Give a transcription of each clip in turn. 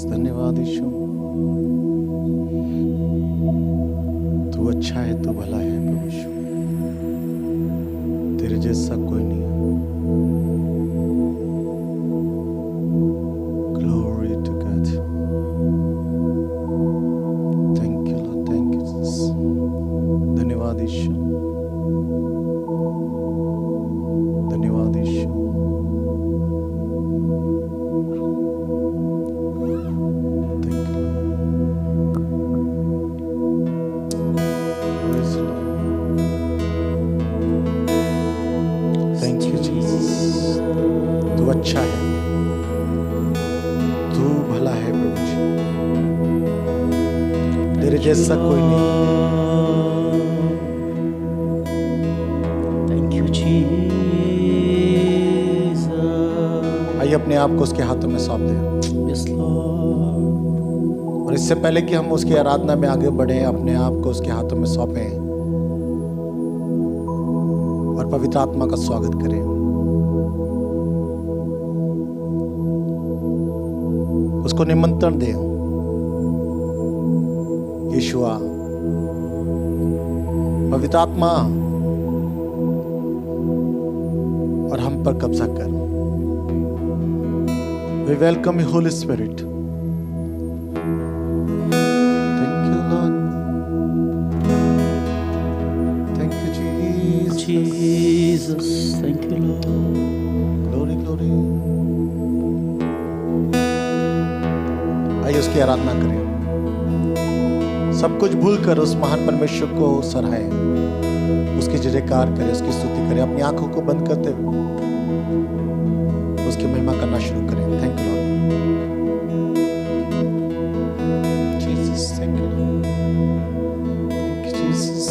धन्यवाद यीशु, तू अच्छा है, तू भला है प्रभु यीशु, तेरे जैसा कोई नहीं है। Glory to God. Thank you Lord, thank you Jesus. धन्यवाद यीशु, धन्यवाद यीशु। अच्छा है, तू भला है प्रभु जी, तेरे जैसा कोई नहीं। Thank you Jesus. आइए अपने आप को उसके हाथों में सौंप दें। Yes Lord. और इससे पहले कि हम उसकी आराधना में आगे बढ़े, अपने आप को उसके हाथों में सौंपें और पवित्र आत्मा का स्वागत करें। उसको निमंत्रण दें, यीशुआ, पवित्र आत्मा, और हम पर कब्जा कर। We welcome you Holy Spirit. Thank you Lord. Thank you Jesus. Thank you Lord. Glory, glory. आइए उसकी आराधना करें, सब कुछ भूलकर उस महान परमेश्वर को सराहें, उसकी जयकार करें, उसकी स्तुति करें। अपनी आंखों को बंद करते हुए उसकी महिमा करना शुरू करें। Thank you Lord Jesus, thank you Lord, thank you Jesus.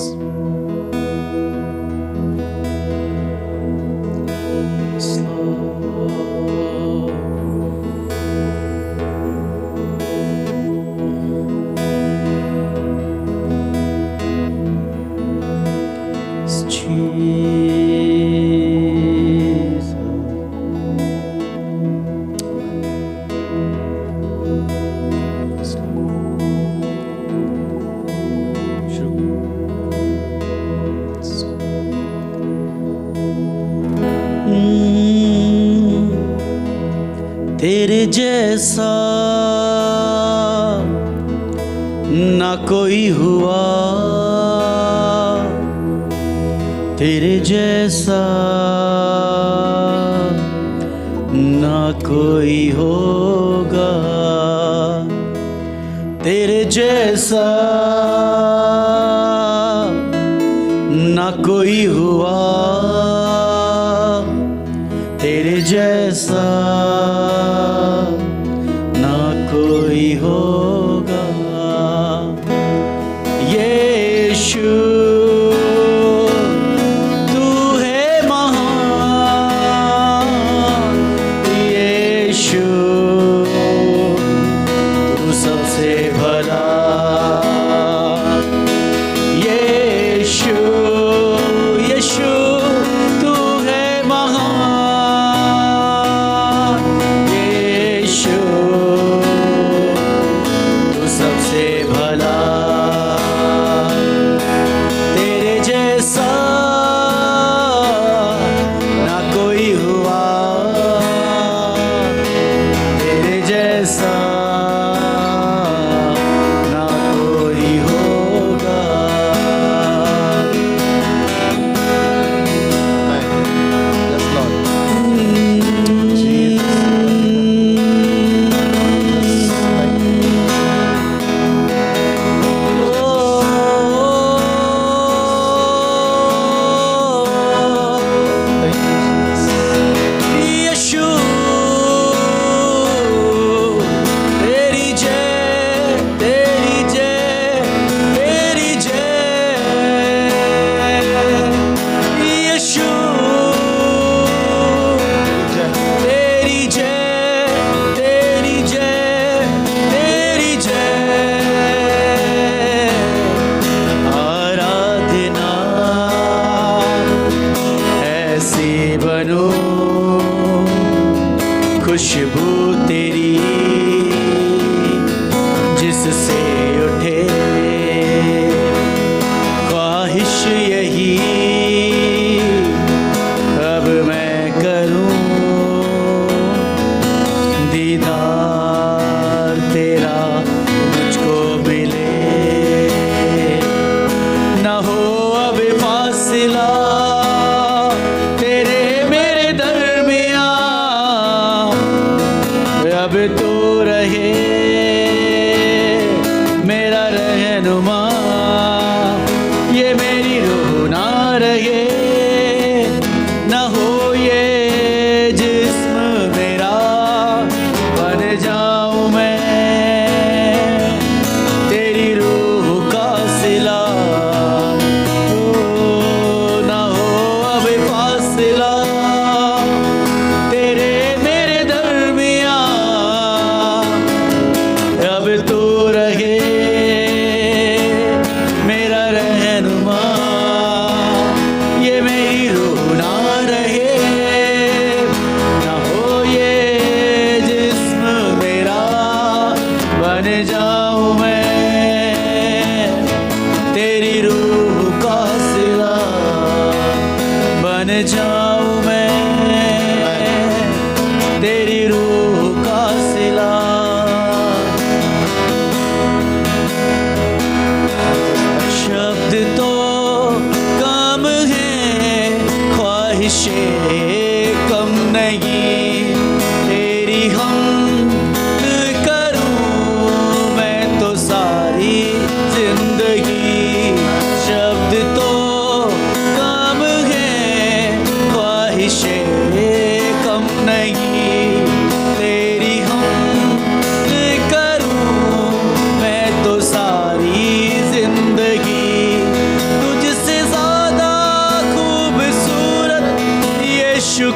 तेरे जैसा ना कोई हुआ, तेरे जैसा ना कोई होगा, तेरे जैसा ना कोई हुआ, तेरे जैसा ना कोई होगा। यीशु तू है महान, यीशु तू सबसे भला, यीशु यीशु तू है महान, यीशु तू सबसे भला, तेरे जैसा ना कोई हुआ, तेरे जैसा ना कोई होगा। Yes, Lord. Jesus. Thank you. Thank you, Jesus. यीशु तेरी जय, तेरी जय, तेरी जय, यीशु तेरी जय, तेरी जय, तेरी जय, आराधना ऐसी बनो, खुशबू तेरी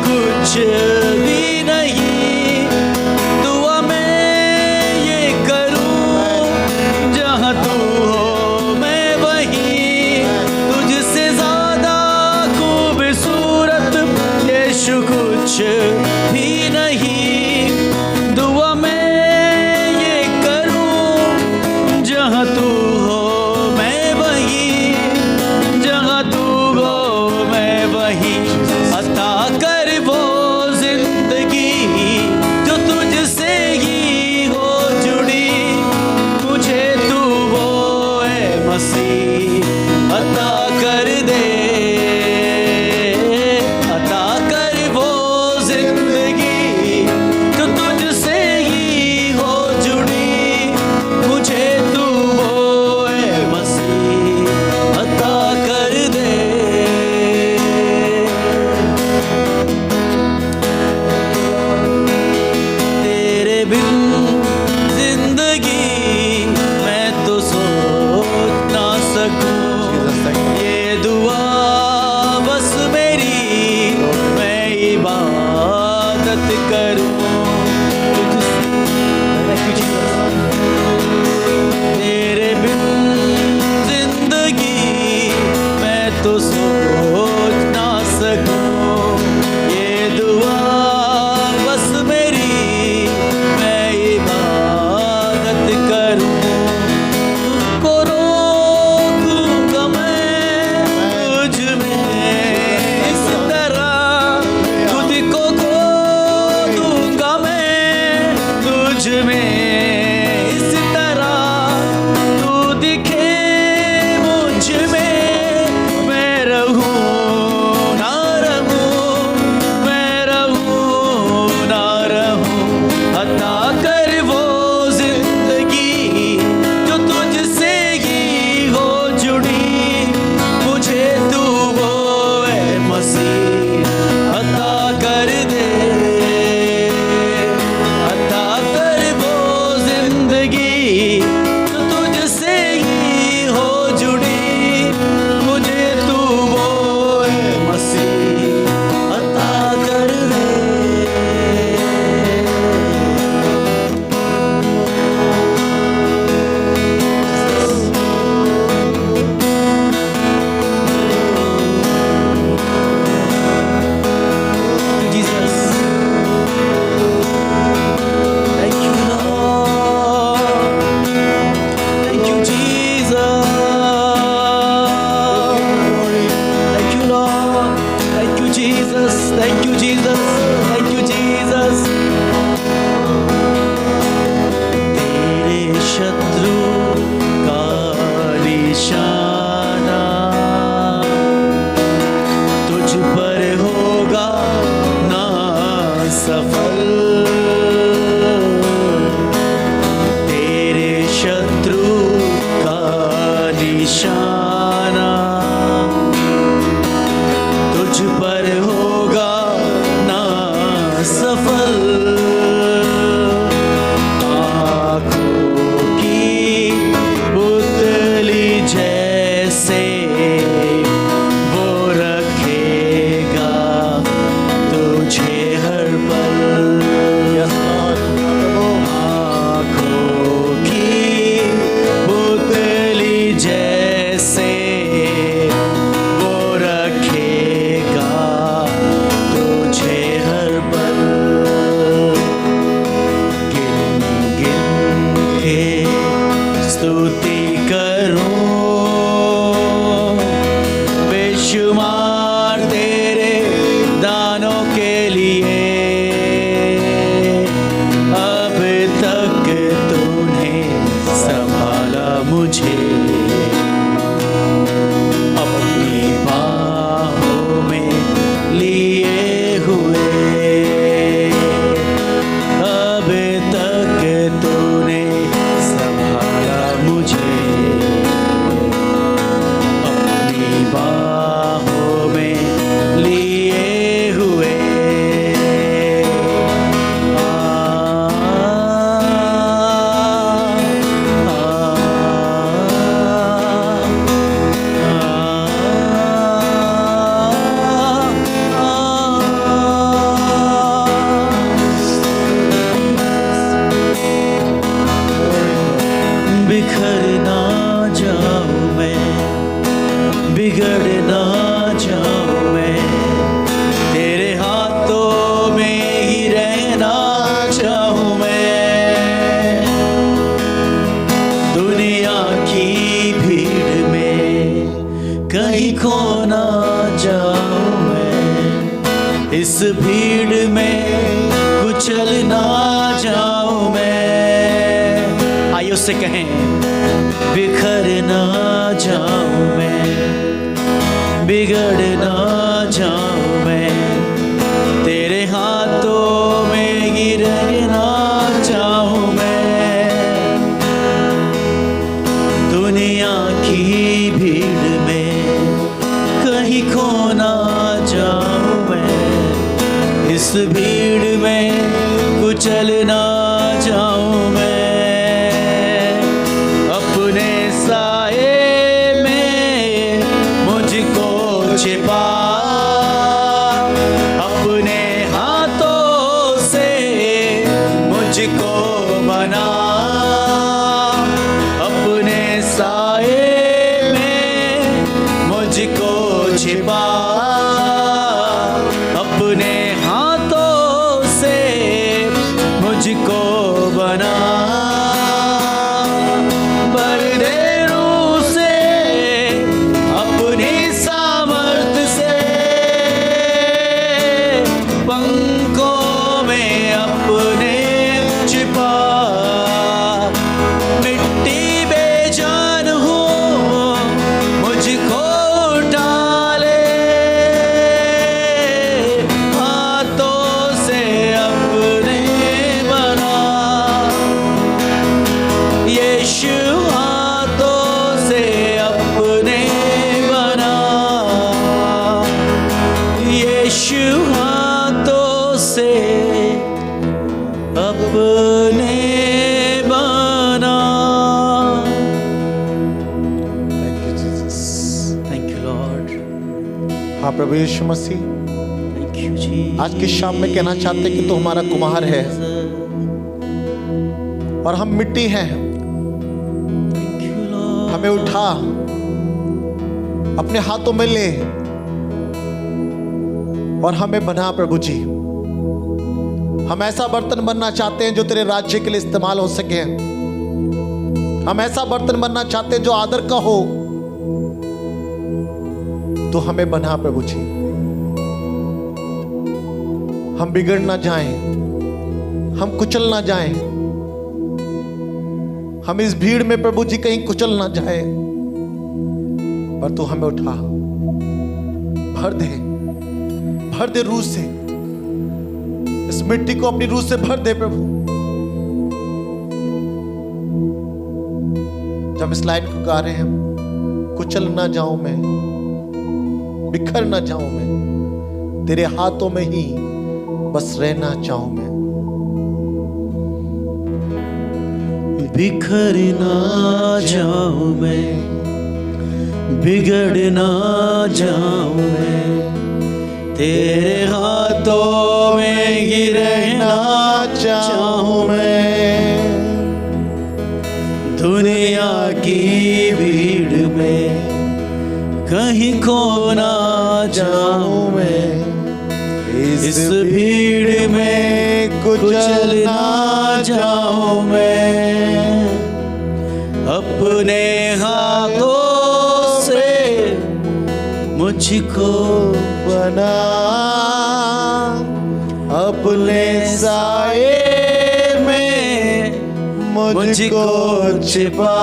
कुछ भी नहीं। दुआ मैं ये करूं जहां तू हो मैं वहीं, तुझसे ज्यादा खूबसूरत यीशु कुछ भी नहीं। दुआ मैं ये करूं जहां तू हो मैं वहीं, जहां तू हो मैं वहीं। अता कर वो जिंदगी जो तुझसे ही हो जुड़ी, मुझे तू वो है मसीह अता कर दे। अता कर वो जिंदगी जो तुझसे ही हो जुड़ी, मुझे तू वो है मसीह अता कर दे। तेरे बिन जिंदगी मैं तो सोच ना सकूं, ये दुआ बस मेरी मैं इबादत करूं तेरे बिन जिंदगी मैं तो सोच ना सकूं, ये दुआ बस मेरी मैं इबादत करूं। तुझको रोकूंगा मैं तुझ में इस तरह, खुद को खो दूंगा मैं तुझ में इस तरह। तू दिखे मुझ में मैं रहूं ना रहूं, मैं रहूं ना रहूं। अता कर वो जिंदगी जो तुझसे ही हो जुड़ी, मुझे तू वो है मसीह अता कर दे। अता कर वो जिंदगी जो तुझसे ही हो जुड़ी, मुझे तू वो है मसीह अता कर दे। Jesus. Thank you, Lord. Thank you, Jesus. Thank you, Lord. Thank you, Jesus. Thank you, Jesus. Thank you, Jesus. तेरे शत्रु का निशाना तुझ पर होगा ना सफल। तेरे शत्रु का निशाना तुझ पर होगा ना सफल। आँखों की पुतली जैसे वो रखेगा तुझे हर पल। आँखों की पुतली जैसे वो रखेगा तुझे हर पल। भीड़ में कुचल ना जाऊं मैं। आइए उससे कहें, बिखर ना जाऊं मैं, बिगड़ ना जाऊं मैं, तेरे हाथों में गिर ना जाऊं मैं। दुनिया की भीड़ में कहीं खो ना जाऊं मैं, इस भीड़ में कुचल ना जाऊं मैं। अपने साए में मुझको छिपा, अपने हाथों से मुझको बना, अपने साए में मुझको छिपा, अपने हाथों से मुझको बना। बरदे रूह से अपनी सामर्थ से पंखों में अपने छिपा। मिट्टी बेजान हूँ मुझको उठा ले, हाथों से अपने बना। यीशु हाथों से अपने बना, यीशु हाथों से अपने बना। Thank you Jesus. Thank you Lord, हाँ प्रभु यीशु मसीह, थैंक यू जी। आज की शाम में कहना चाहते हैं कि तू हमारा कुम्हार है और हम मिट्टी हैं। थैंक यू लॉर्ड, हमें उठा, अपने हाथों में ले और हमें बना प्रभु जी। हम ऐसा बर्तन बनना चाहते हैं जो तेरे राज्य के लिए इस्तेमाल हो सके। हम ऐसा बर्तन बनना चाहते हैं जो आदर का हो। तो हमें बना प्रभु जी, हम बिगड़ ना जाएं, हम कुचल ना जाएं, हम इस भीड़ में प्रभु जी कहीं कुचल ना जाए, पर तू हमें उठा, भर दे रूह से, इस मिट्टी को अपनी रूह से भर दे प्रभु। जब इस लाइन को गा रहे हैं, कुचल ना जाऊं मैं, बिखर ना जाऊं मैं, तेरे हाथों में ही बस रहना चाहूं मैं। बिखर ना जाऊं मैं, बिगड़ ना जाऊं मैं, तेरे हाथों में गिर रहना चाहूं मैं। दुनिया की भीड़ में कहीं खो ना जाऊं मैं, इस भीड़ में कुचल ना जाऊं मैं। अपने हाथों से मुझको बना, अपने साए में मुझको छिपा,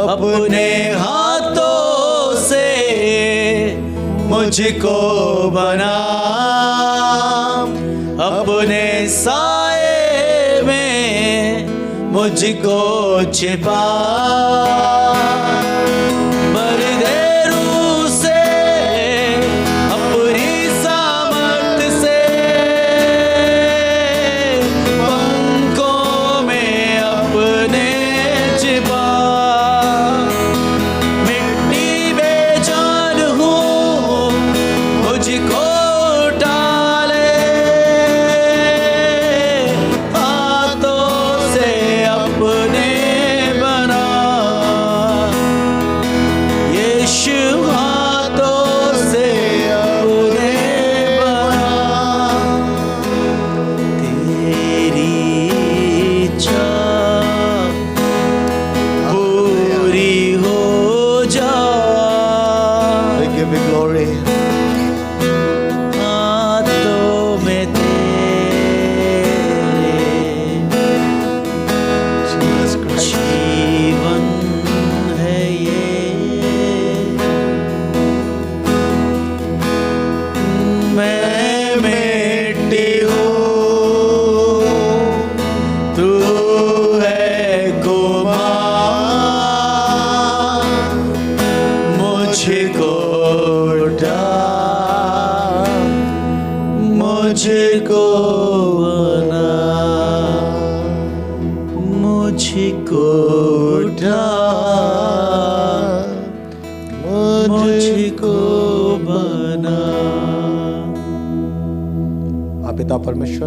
अपने हाथों से मुझको बना, अपने साए में मुझको छिपा। बरदे रूह से अपनी सामर्थ से पंखों में अपने छिपा। मिट्टी बेजान हूँ मुझको उठा ले, हाथों से अपने बना। मुझको बना, मुझको उठा, मुझको बना। आप पिता परमेश्वर,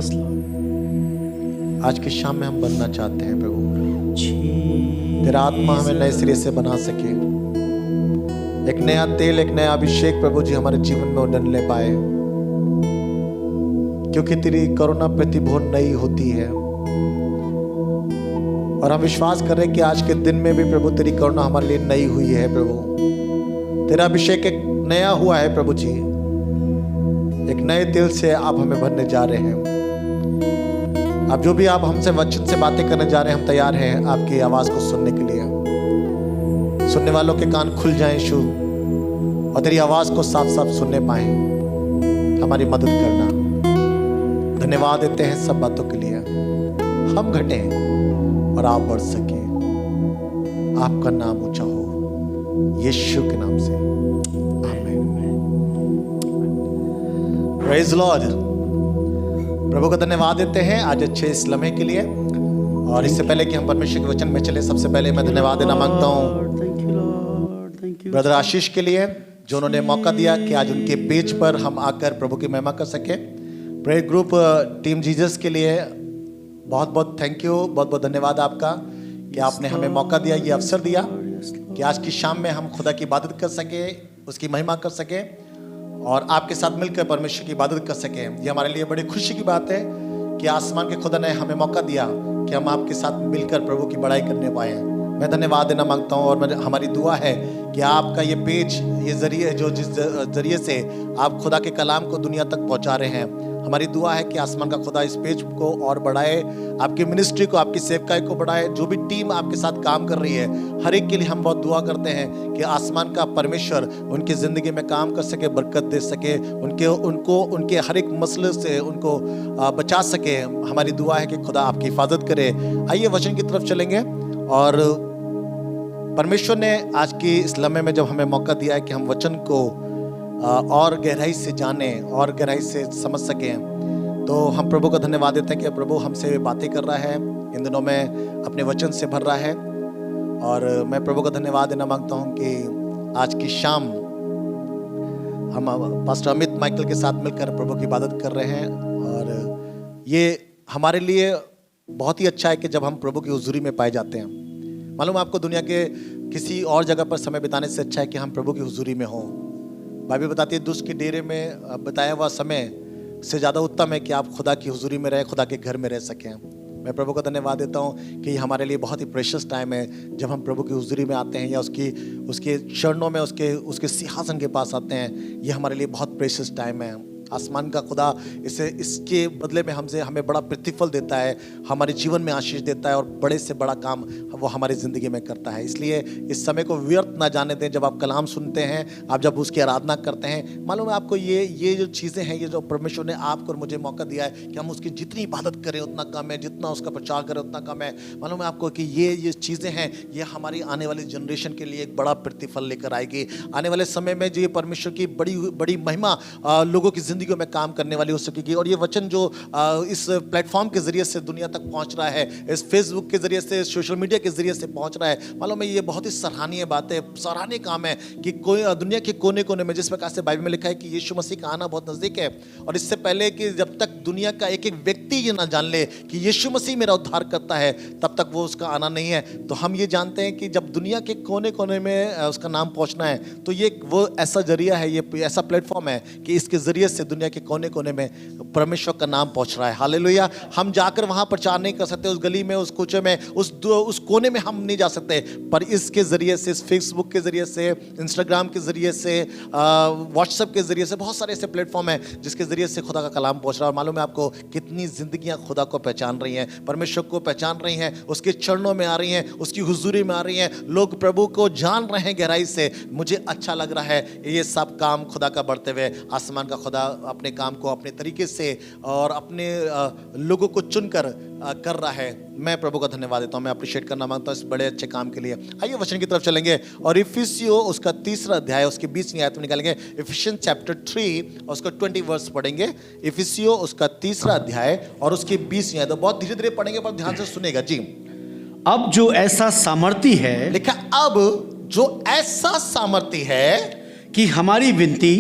आज की शाम में हम बनना चाहते हैं प्रभु। तेरा आत्मा हमें नए सिरे से बना सके, एक नया तेल, एक नया अभिषेक प्रभु जी हमारे जीवन में उड़न ले पाए, क्योंकि तेरी करुणा प्रतिभा नई होती है। और हम विश्वास कर रहे हैं कि आज के दिन में भी प्रभु तेरी करुणा हमारे लिए नई हुई है प्रभु। तेरा अभिषेक एक नया हुआ है प्रभु जी, एक नए तेल से आप हमें भरने जा रहे हैं। अब जो भी आप हमसे वचन से बातें करने जा रहे हैं, हम तैयार हैं आपकी आवाज को सुनने के लिए। सुनने वालों के कान खुल जाएं यीशु, और तेरी आवाज को साफ साफ सुनने पाए। हमारी मदद करना। धन्यवाद देते हैं सब बातों के लिए। हम घटे और आप बढ़ सके। आपका नाम ऊंचा हो, यीशु के नाम से, आमीन। Praise Lord. प्रभु को धन्यवाद देते हैं आज अच्छे इस लम्हे के लिए। और इससे पहले कि हम परमेश्वर के वचन में चले, सबसे पहले मैं धन्यवाद देना मांगता हूँ ब्रदर आशीष के लिए, जो उन्होंने मौका दिया कि आज उनके पेज पर हम आकर प्रभु की महिमा कर सके। प्रेयर ग्रुप टीम जीसस के लिए बहुत बहुत थैंक यू, बहुत बहुत धन्यवाद आपका कि आपने हमें मौका दिया, ये अवसर दिया कि आज की शाम में हम खुदा की इबादत कर सके, उसकी महिमा कर सके और आपके साथ मिलकर परमेश्वर की इबादत कर सके। ये हमारे लिए बड़ी खुशी की बात है कि आसमान के खुदा ने हमें मौका दिया कि हम आपके साथ मिलकर प्रभु की बड़ाई करने पाए। मैं धन्यवाद देना मांगता हूँ और हमारी दुआ है कि आपका ये पेज, ये जरिए जो जिस जरिए से आप खुदा के कलाम को दुनिया तक पहुँचा रहे हैं, हमारी दुआ है कि आसमान का खुदा इस पेज को और बढ़ाए, आपकी मिनिस्ट्री को, आपकी सेवकाई को बढ़ाए। जो भी टीम आपके साथ काम कर रही है, हर एक के लिए हम बहुत दुआ करते हैं कि आसमान का परमेश्वर उनकी ज़िंदगी में काम कर सके, बरकत दे सके, उनके हर एक मसले से उनको बचा सके। हमारी दुआ है कि खुदा आपकी हिफाजत करे। आइए वचन की तरफ चलेंगे। और परमेश्वर ने आज की इस लम्हे में जब हमें मौका दिया है कि हम वचन को और गहराई से जाने और गहराई से समझ सकें, तो हम प्रभु का धन्यवाद देते हैं कि प्रभु हमसे बातें कर रहा है, इन दिनों में अपने वचन से भर रहा है। और मैं प्रभु का धन्यवाद देना मांगता हूं कि आज की शाम हम पास्टर अमित माइकल के साथ मिलकर प्रभु की इबादत कर रहे हैं। और ये हमारे लिए बहुत ही अच्छा है कि जब हम प्रभु की हुजूरी में पाए जाते हैं। मालूम आपको, दुनिया के किसी और जगह पर समय बिताने से अच्छा है कि हम प्रभु की हुजूरी में हों। बाइबल बताती है दुष्ट के डेरे में बिताया हुआ समय से ज़्यादा उत्तम है कि आप खुदा की हुजूरी में रहे, खुदा के घर में रह सकें। मैं प्रभु का धन्यवाद देता हूँ कि हमारे लिए बहुत ही प्रेशियस टाइम है जब हम प्रभु की हुजूरी में आते हैं या उसके चरणों में, उसके सिंहासन के पास आते हैं। ये हमारे लिए बहुत प्रेशियस टाइम है। आसमान का खुदा इसके बदले में हमें बड़ा प्रतिफल देता है, हमारे जीवन में आशीष देता है और बड़े से बड़ा काम वो हमारी ज़िंदगी में करता है। इसलिए इस समय को व्यर्थ ना जाने दें। जब आप कलाम सुनते हैं, आप जब उसकी आराधना करते हैं, मालूम है आपको, ये जो चीज़ें हैं, ये जो परमेश्वर ने आपको और मुझे मौका दिया है कि हम उसकी जितनी इबादत करें उतना कम है, जितना उसका प्रचार करें उतना कम है। मालूम है आपको कि ये चीज़ें हैं, ये हमारी आने वाली जनरेशन के लिए एक बड़ा प्रतिफल लेकर आएगी। आने वाले समय में जो ये परमेश्वर की बड़ी बड़ी महिमा लोगों की ज़िंदगी में काम करने वाली हो सकेगी। और ये वचन जो इस प्लेटफॉर्म के जरिए से दुनिया तक पहुंच रहा है, इस फेसबुक के जरिए से, सोशल मीडिया के जरिए से पहुंच रहा है, मालूम है ये बहुत ही सराहनीय बात है, सराहनीय काम है कि कोई दुनिया के कोने कोने में, जिस प्रकार से बाइबल में लिखा है कि यीशु मसीह का आना बहुत नजदीक है। और इससे पहले कि जब तक दुनिया का एक एक व्यक्ति ये ना जान ले कि यीशु मसीह मेरा उद्धार करता है, तब तक वो उसका आना नहीं है। तो हम ये जानते हैं कि जब दुनिया के कोने कोने में उसका नाम पहुंचना है, तो ये वो ऐसा जरिया है, ये ऐसा प्लेटफॉर्म है कि इसके जरिए से दुनिया के कोने कोने में परमेश्वर का नाम पहुंच रहा है। हालेलुया। हम जाकर वहां प्रचार नहीं कर सकते, उस गली में, उस कूचे में, उस कोने में हम नहीं जा सकते, पर इसके जरिए से, इस फेसबुक के जरिए से, इंस्टाग्राम के जरिए से, व्हाट्सएप के जरिए से, बहुत सारे ऐसे प्लेटफॉर्म हैं जिसके जरिए से खुदा का कलाम पहुंच रहा है। मालूम है आपको कितनी जिंदगियां खुदा को पहचान रही हैं, परमेश्वर को पहचान रही हैं, उसके चरणों में आ रही हैं, उसकी हुजूरी में आ रही हैं, लोग प्रभु को जान रहे हैं गहराई से। मुझे अच्छा लग रहा है ये सब काम खुदा का बढ़ते हुए। आसमान का खुदा अपने काम को अपने तरीके से और अपने लोगों को चुनकर कर रहा है। मैं प्रभु का धन्यवाद देता हूँ, मैं अप्रिशिएट करना मांगता हूँ इस बड़े अच्छे काम के लिए। आइए वचन की तरफ चलेंगे और इफिसियों उसका 3 अध्याय उसके 20वीं आयत में निकालेंगे। इफिशियंस चैप्टर 3 और उसका 20 वर्स पढ़ेंगे। इफिसियों उसका 3 अध्याय और उसकी 20वीं आयत। बहुत धीरे धीरे पढ़ेंगे पर ध्यान से सुनेगा जी। अब जो ऐसा सामर्थी है लिखा, अब जो ऐसा सामर्थी है कि हमारी विनती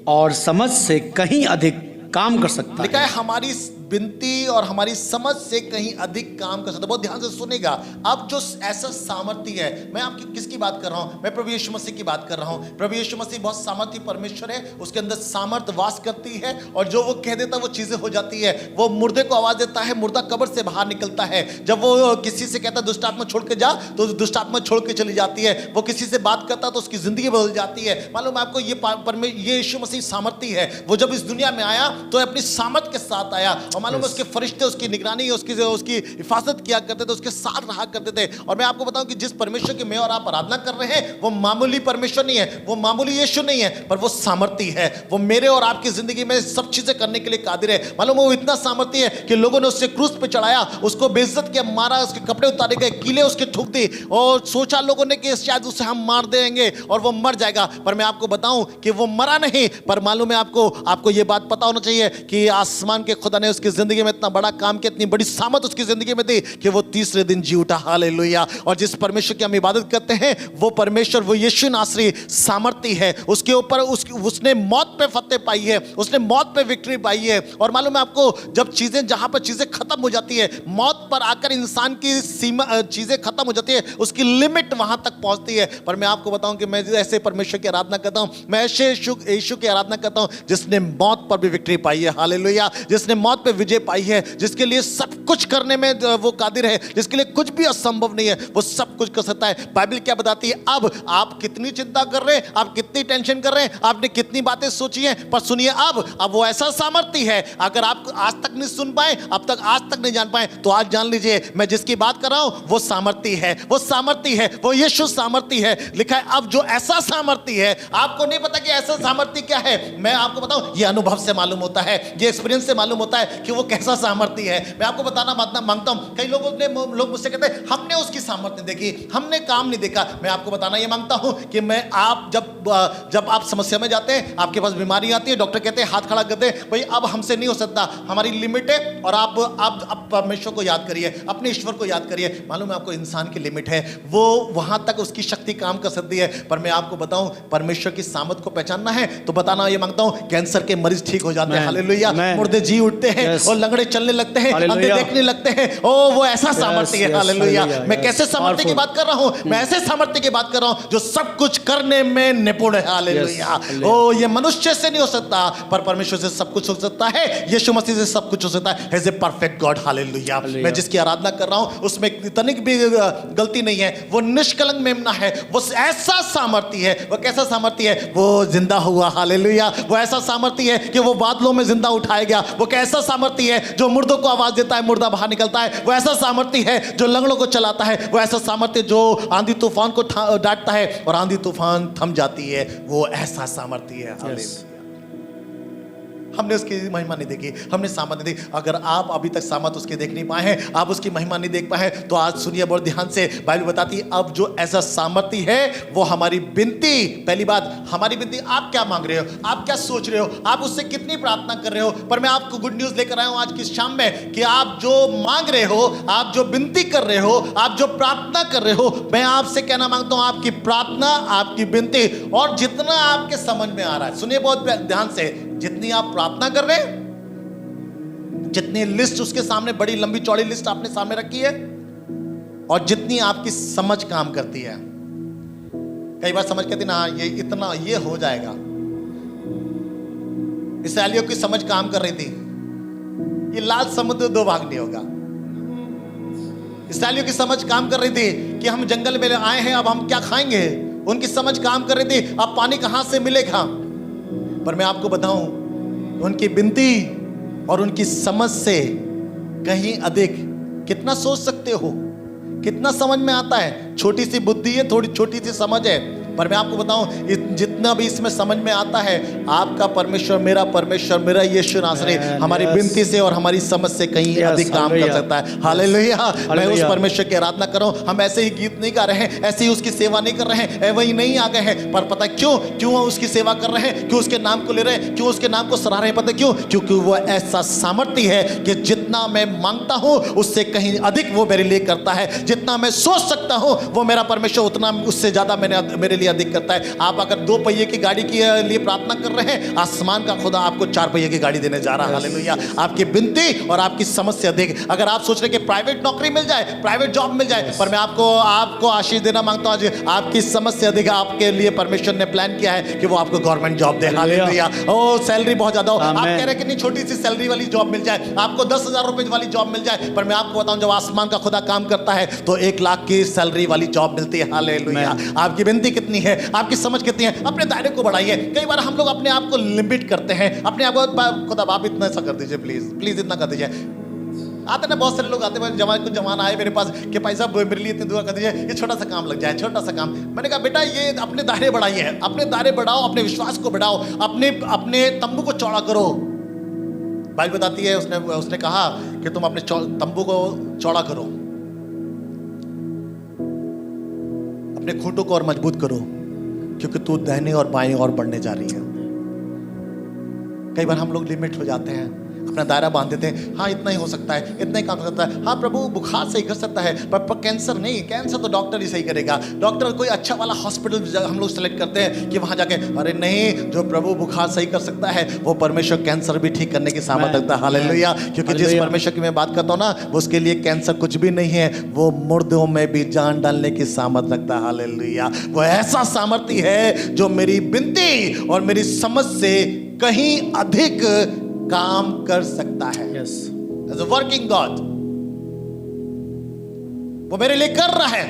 और समझ से कहीं अधिक काम कर सकता लिखा है। है हमारी विनती और हमारी समझ से कहीं अधिक काम कर सकता है। बहुत ध्यान से सुनेगा। अब जो ऐसा सामर्थ्य है, मैं आपकी किसकी बात कर रहा हूं? मैं प्रभु यीशु मसीह की बात कर रहा हूं। प्रभु यीशु मसीह बहुत सामर्थ्य परमेश्वर है, उसके अंदर सामर्थ वास करती है और जो वो कह देता है वो चीजें हो जाती है। वो मुर्दे को आवाज देता है, मुर्दा कब्र से बाहर निकलता है। जब वो किसी से कहता है दुष्ट आत्मा छोड़ के जा, तो दुष्ट आत्मा छोड़ के चली जाती है। वो किसी से बात करता है तो उसकी जिंदगी बदल जाती है। मालूम है आपको, ये यीशु मसीह सामर्थ्य है। वो जब इस दुनिया में आया तो अपनी सामर्थ के साथ आया और मालूम है उसके फरिश्ते उसकी निगरानी उसकी हिफाजत किया करते थे, उसके साथ रहा करते थे। और मैं आपको बताऊं कि जिस परमेश्वर की मैं और आप आराधना कर रहे हैं वो मामूली परमेश्वर नहीं है, वो मामूली यीशु नहीं है, पर वो सामर्थी है। वो मेरे और आपकी जिंदगी में सब चीजें करने के लिए कादिर है। मालूम वो इतना सामर्थी है कि लोगों ने उससे क्रूस पे चढ़ाया, उसको बेइज्जत किया, मारा, उसके कपड़े उतारे गए, कीले उसके ठुक दी और सोचा लोगों ने कि शायद उसे हम मार देंगे और वो मर जाएगा। पर मैं आपको बताऊं कि वो मरा नहीं। पर मालूम है आपको ये बात पता होना चाहिए कि आसमान के खुदा ने उसकी जिंदगी में इतना बड़ा काम किया, इतनी बड़ी सामर्थ उसकी जिंदगी में दी कि वो 3रे दिन जी उठा। हालेलुया। और जिस परमेश्वर की हम इबादत करते हैं वो परमेश्वर, वो यीशु नासरी सामर्थी है। उसके ऊपर उसने मौत पे फतेह पाई है, उसने मौत पे विक्ट्री पाई है। और मालूम है आपको, जब चीजें जहां पर चीजें खत्म हो जाती है, मौत पर आकर इंसान की सीमा चीजें खत्म हो जाती है, उसकी लिमिट वहां तक पहुंचती है। पर मैं आपको बताऊं कि मैं ऐसे परमेश्वर की आराधना करता हूं, मैं ऐसे यीशु की आराधना करता हूं जिसने मौत पर भी विक्ट्री पाई है। हालेलुया। जिसने मौत पे विजय पाई है, जिसके लिए सब कुछ करने में वो कादिर है, जिसके लिए कुछ भी असंभव नहीं है, वो सब कुछ कर सकता है। बाइबल क्या बताती है? अब आप कितनी चिंता कर रहे हैं, आप कितनी टेंशन कर रहे हैं, आपने कितनी बातें सोची हैं, पर सुनिए अब वो ऐसा सामर्थ्य है। अगर आप आज तक नहीं सुन पाए, अब तक आज तक नहीं जान पाए, तो आज जान लीजिए मैं जिसकी बात कर रहा हूं वो सामर्थ्य है, वो सामर्थ्य है, वो यीशु सामर्थ्य है। लिखा है अब जो ऐसा सामर्थ्य है। आपको नहीं पता कि ऐसा सामर्थ्य क्या है? मैं आपको बताऊं, ये अनुभव से मालूम होता है, ये एक्सपीरियंस से मालूम होता है कि वो कैसा सामर्थ्य है। मैं आपको बताना मांगता हूं, कई लोग मुझसे कहते हैं हमने उसकी सामर्थ्य देखी, हमने काम नहीं देखा। मैं आपको बताना ये मांगता हूं कि आप जब आप समस्या में जाते हैं, आपके पास बीमारी आती है, डॉक्टर कहते हैं, हाथ खड़ा करते हैं, भाई अब हमसे नहीं हो सकता, हमारी लिमिट है। और आप परमेश्वर को याद करिए, अपने ईश्वर को याद करिए। मालूम है आपको, इंसान की लिमिट है, वो वहां तक उसकी शक्ति काम कर सकती है। पर मैं आपको बताऊं, परमेश्वर की सामर्थ को पहचानना है तो बताना ये मांगता हूं, कैंसर के मरीज ठीक हो जाते हैं। हालेलुया। मुर्दे जी उठते हैं और लंगड़े चलने लगते हैं, अंधे देखने लगते हैं। ओ वो ऐसा सामर्थ्य है। हालेलुया। मैं कैसे सामर्थ्य की बात कर रहा हूं? मैं ऐसे सामर्थ्य की बात कर रहा हूं जो सब कुछ करने में निपुण है। हालेलुया। ओ ये मनुष्य से नहीं हो सकता, पर परमेश्वर से सब कुछ हो सकता है, यीशु मसीह से सब कुछ हो सकता है। He is a perfect God। Hallelujah. मैं जिसकी आराधना कर रहा हूं उसमें तनिक भी गलती नहीं है, वो निष्कलंक मेमना है, वो ऐसा सामर्थ्य है। वो कैसा सामर्थ्य है? वो जिंदा हुआ। हालेलुया। वो ऐसा सामर्थ्य है कि वो बादलों में जिंदा उठाया गया। वो कैसा सामर्थ्य है जो मुर्दों को आवाज देता है, मुर्दा बाहर निकलता है। वो ऐसा सामर्थ्य है जो लंगड़ों को चलाता है। वो ऐसा सामर्थ्य जो आंधी तूफान को डांटता है और आंधी तूफान थम जाती है। वो ऐसा सामर्थ्य है। हालेलुया। हमने उसकी महिमा नहीं देखी, हमने सामर्थ नहीं देखी। अगर आप अभी तक सामर्थ उसके देख नहीं पाए हैं, आप उसकी महिमा नहीं देख पाए हैं, तो आज सुनिए बहुत ध्यान से। बाइबल बताती है अब जो ऐसा सामर्थ्य है वो हमारी विनती, पहली बात हमारी विनती, आप क्या मांग रहे हो, आप क्या सोच रहे हो, आप उससे कितनी प्रार्थना कर रहे हो। पर मैं आपको गुड न्यूज लेकर आया हूं आज की शाम में कि आप जो मांग रहे हो, आप जो विनती कर रहे हो, आप जो प्रार्थना कर रहे हो, मैं आपसे कहना मांगता हूं आपकी प्रार्थना, आपकी विनती और जितना आपके समझ में आ रहा है, सुनिए बहुत ध्यान से, जितनी आप प्रार्थना कर रहे हैं, जितनी लिस्ट उसके सामने, बड़ी लंबी चौड़ी लिस्ट आपने सामने रखी है, और जितनी आपकी समझ काम करती है। कई बार समझ कहती ना ये इतना ये हो जाएगा। इसराइलियों की समझ काम कर रही थी, ये लाल समुद्र दो भाग नहीं होगा। इसराइलियों की समझ काम कर रही थी कि हम जंगल में आए हैं, अब हम क्या खाएंगे। उनकी समझ काम कर रही थी, अब पानी कहां से मिलेगा। पर मैं आपको बताऊं, उनकी विनती और उनकी समझ से कहीं अधिक कितना सोच सकते हो, कितना समझ में आता है। छोटी सी बुद्धि है, थोड़ी छोटी सी समझ है, पर मैं आपको बताऊं जितना जितना भी इसमें समझ में आता है, आपका परमेश्वर, मेरा यीशु नासरी हमारी विनती से और हमारी समझ से कहीं अधिक काम कर सकता है। हालेलुया। मैं उस परमेश्वर की आराधना कर रहा हूं। हम ऐसे ही गीत नहीं गा रहे हैं, ऐसे ही उसकी सेवा नहीं कर रहे हैं, वही नहीं आ गए हैं, पर पता क्यों उसकी सेवा कर रहे हैं, क्यों उसके नाम को ले रहे हैं, क्यों उसके नाम को सराह रहे हैं? पता क्यों? क्योंकि वो ऐसा सामर्थ्य है कि जितना मैं मांगता हूं उससे कहीं अधिक वो मेरे लिए करता है। जितना मैं सोच सकता हूं वो मेरा परमेश्वर उतना उससे ज्यादा मेरे लिए अधिक करता है। आप अगर 2 पहिए की गाड़ी के लिए प्रार्थना कर रहे हैं, आसमान का खुदा आपको 4 पहिए की गाड़ी देने जा रहा है। हालेलुया। आपकी विनती और आपकी समझ से अधिक। अगर आप सोच रहे कि प्राइवेट नौकरी मिल जाए, प्राइवेट जॉब मिल जाए, पर मैं आपको आशीष देना मांगता हूं, आपकी समझ से अधिक आपके लिए परमेश्वर ने प्लान किया है कि वो आपको गवर्नमेंट जॉब दे। हालेलुया। ओ सैलरी बहुत ज्यादा हो, आप कह रहे हैं कि छोटी सी सैलरी वाली जॉब मिल जाए, आपको 10,000 रुपए वाली जॉब मिल जाए, पर मैं आपको बताऊं जब आसमान का खुदा काम करता है तो 1 लाख की सैलरी वाली जॉब मिलती है। हालेलुया। आपकी विनती कितनी है, आपकी समझ कितनी है? अपने दायरे को बढ़ाइए। कई बार हम लोग अपने आप को लिमिट करते हैं, अपने आप को, खुदा आप इतना ऐसा कर दीजिए, प्लीज इतना कर दीजिए। आते ना बहुत सारे लोग आते हैं, कुछ जमाना आए मेरे पास कि भाई साहब मेरे लिए इतनी दुआ कर दीजिए, ये छोटा सा काम लग जाए, छोटा सा काम। मैंने कहा बेटा ये अपने दायरे बढ़ाइए, अपने दायरे बढ़ाओ, अपने विश्वास को बढ़ाओ, अपने तंबू को चौड़ा करो। बाइबल बताती है, उसने कहा कि तुम अपने तंबू को चौड़ा करो, अपने खूंटों को और मजबूत करो, क्योंकि तू दाहिने और बाएं और बढ़ने जा रही है। कई बार हम लोग लिमिट हो जाते हैं, अपना दायरा बांध देते हैं। हाँ इतना ही हो सकता है, इतना ही काम हो सकता है। हाँ प्रभु बुखार सही कर सकता है, पर कैंसर नहीं, कैंसर तो डॉक्टर ही सही करेगा। डॉक्टर कोई अच्छा वाला हॉस्पिटल हम लोग सेलेक्ट करते हैं कि वहां जाके, अरे नहीं, जो प्रभु बुखार सही कर सकता है वो परमेश्वर कैंसर भी ठीक करने की सामर्थ रखता है। हालेलुया। क्योंकि जिस परमेश्वर की मैं बात करता हूँ ना, उसके लिए कैंसर कुछ भी नहीं है, वो मुर्दों में भी जान डालने की सामर्थ रखता है। हालेलुया। वो ऐसा सामर्थ्य है जो मेरी विनती और मेरी समझ से कहीं अधिक काम कर सकता है। Yes. As a working God, वो मेरे लिए कर रहा है,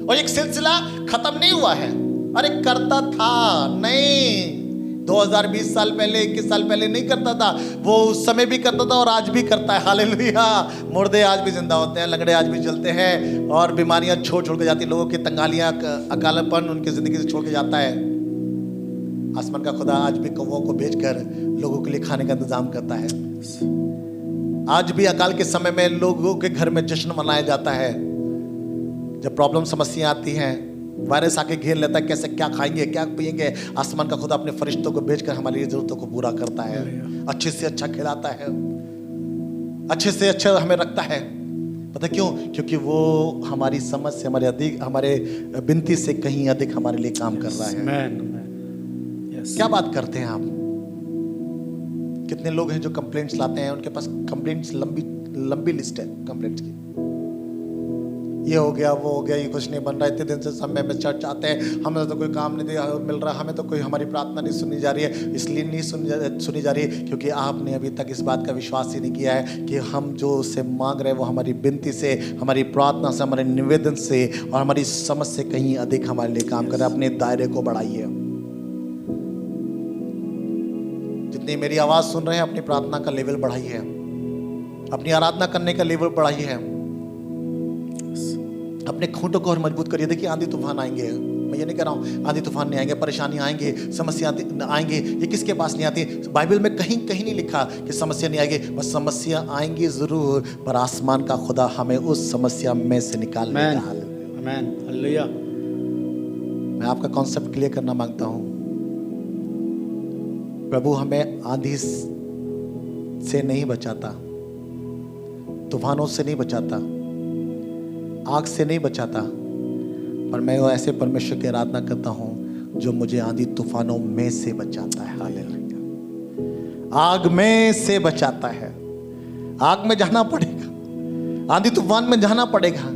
और एक सिलसिला खत्म नहीं हुआ है। अरे करता था नहीं, 2020 साल पहले, 21 साल पहले नहीं करता था, वो उस समय भी करता था और आज भी करता है। हालेलुया। मुर्दे आज भी जिंदा होते हैं, लंगड़े आज भी चलते हैं, और बीमारियां छोड़ के जाती, लोगों की तंगालियां, अकालापन उनकी जिंदगी से छोड़ के जाता है। आसमान का खुदा आज भी कौवों को भेजकर लोगों के लिए खाने का इंतजाम करता है। आज भी अकाल के समय में लोगों के घर में जश्न मनाया जाता है। जब प्रॉब्लम समस्या आती हैं, वायरस आके घेर लेता है, कैसे क्या खाएंगे क्या पिएंगे, आसमान का खुदा अपने फरिश्तों को भेजकर हमारी जरूरतों को पूरा करता है, अच्छे से अच्छा खिलाता है, अच्छे से अच्छा हमें रखता है। पता क्यों? क्योंकि वो हमारी समझ से हमारे विनती से कहीं अधिक हमारे लिए काम कर रहा है। क्या बात करते हैं आप? कितने लोग हैं जो कंप्लेंट्स लाते हैं, उनके पास कंप्लेंट्स लंबी लिस्ट है कंप्लेंट्स की। ये हो गया, वो हो गया, ये कुछ नहीं बन रहा, इतने दिन से समय में चर्च आते हैं, हमें तो कोई काम नहीं मिल रहा, हमें तो कोई हमारी प्रार्थना नहीं सुनी जा रही है। इसलिए नहीं सुनी जा रही है क्योंकि आपने अभी तक इस बात का विश्वास ही नहीं किया है कि हम जो उससे मांग रहे हैं वो हमारी विनती से, हमारी प्रार्थना से, हमारे निवेदन से और हमारी समझ से कहीं अधिक हमारे लिए काम कर रहे हैं। अपने दायरे को बढ़ाइए। जितनी मेरी आवाज सुन रहे हैं, अपनी प्रार्थना का लेवल बढ़ाइए, अपनी आराधना करने का लेवल बढ़ाइए, अपने खूंटों को और मजबूत करिए। देखिए आंधी तूफान आएंगे, मैं ये नहीं कह रहा हूँ आंधी तूफान नहीं आएंगे, परेशानी आएंगे, समस्या आएंगे, ये किसके पास नहीं आती? बाइबल में कहीं नहीं लिखा कि समस्या नहीं आएगी, बस समस्या आएंगी जरूर, पर आसमान का खुदा हमें उस समस्या में से निकालने का हाल। आमीन। हालेलुया। मैं आपका कॉन्सेप्ट क्लियर करना मांगता हूँ। प्रभु हमें आंधी से नहीं बचाता, तूफानों से नहीं बचाता, आग से नहीं बचाता, पर मैं वो ऐसे परमेश्वर की आराधना करता हूं जो मुझे आंधी तूफानों में से बचाता है। हालेलुया। आग में से बचाता है। आग में जाना पड़ेगा, आंधी तूफान में जाना पड़ेगा,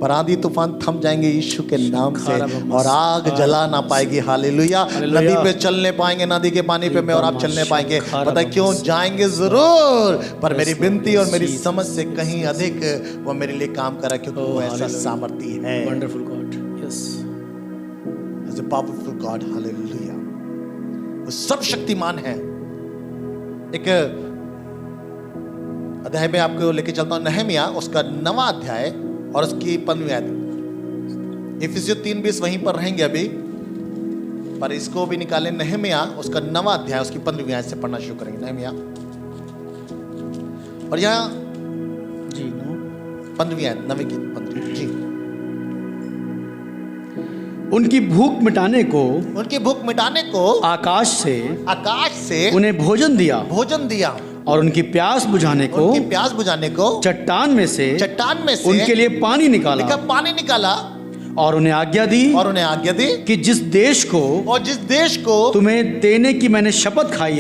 पर आंधी तूफान थम जाएंगे यीशु के नाम से, और आग जला ना पाएगी। हालेलुया। नदी पे चलने पाएंगे, नदी के पानी पे मैं और आप चलने पाएंगे। पता क्यों? जाएंगे जरूर, पर मेरी विनती और मेरी समझ से कहीं अधिक वो मेरे लिए काम कर रहा है, क्योंकि वो ऐसा सामर्थी है। Wonderful God. Yes, as a powerful God. Hallelujah. वो सब शक्तिमान है। एक अध्याय में आपको लेके चलता हूं, नहमिया उसका 9वां अध्याय और उसकी 15वीं आयत। इफिसियों 3:20 वहीं पर रहेंगे अभी। पर इसको भी निकालें। नहम्याह उसका 9वां अध्याय उसकी 15वीं आयत से पढ़ना शुरू करेंगे। नहम्याह और यहाँ जी 15वीं आयत 9वीं की 15वीं जी। उनकी भूख मिटाने को उनकी भूख मिटाने को आकाश से उन्हें भोजन दिया और उनकी प्यास बुझाने को चट्टान में से उनके लिए पानी निकाला और उन्हें आज्ञा दी कि जिस देश को तुम्हें देने की मैंने शपथ खाई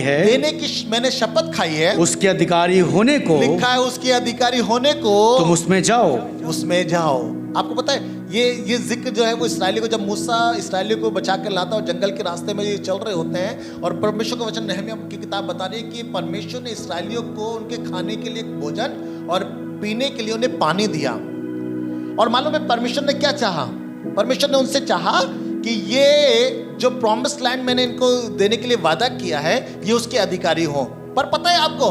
है उसके अधिकारी होने को लिखा है, उसके अधिकारी होने को तुम उसमें जाओ। आपको पता है ये जिक्र जो है वो इसराइली को, जब मूसा इसराइली को बचा कर लाता और जंगल के रास्ते में ये चल रहे होते हैं और परमेश्वर का वचन नहम्याह की किताब बता रही है कि परमेश्वर ने इसराइलियों को उनके खाने के लिए भोजन और पीने के लिए उन्हें पानी दिया। और मालूम है परमेश्वर ने क्या चाहा? परमेश्वर ने उनसे चाहा कि ये जो प्रॉमिस लैंड मैंने इनको देने के लिए वादा किया है ये उसके अधिकारी हो। पर पता है आपको,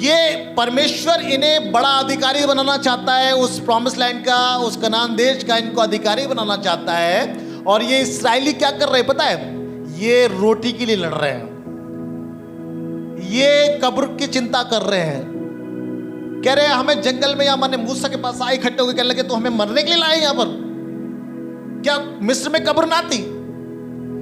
ये परमेश्वर इन्हें बड़ा अधिकारी बनाना चाहता है, उस प्रॉमिस लैंड का, उस कनान देश का इनको अधिकारी बनाना चाहता है। और ये इसराइली क्या कर रहे हैं पता है? ये रोटी के लिए लड़ रहे हैं, ये कब्र की चिंता कर रहे हैं। कह रहे हैं हमें जंगल में, या माने मूसा के पास आए इकट्ठे होकर कहने लगे तो हमें मरने के लिए लाए यहां पर? क्या मिस्र में कब्र ना थी?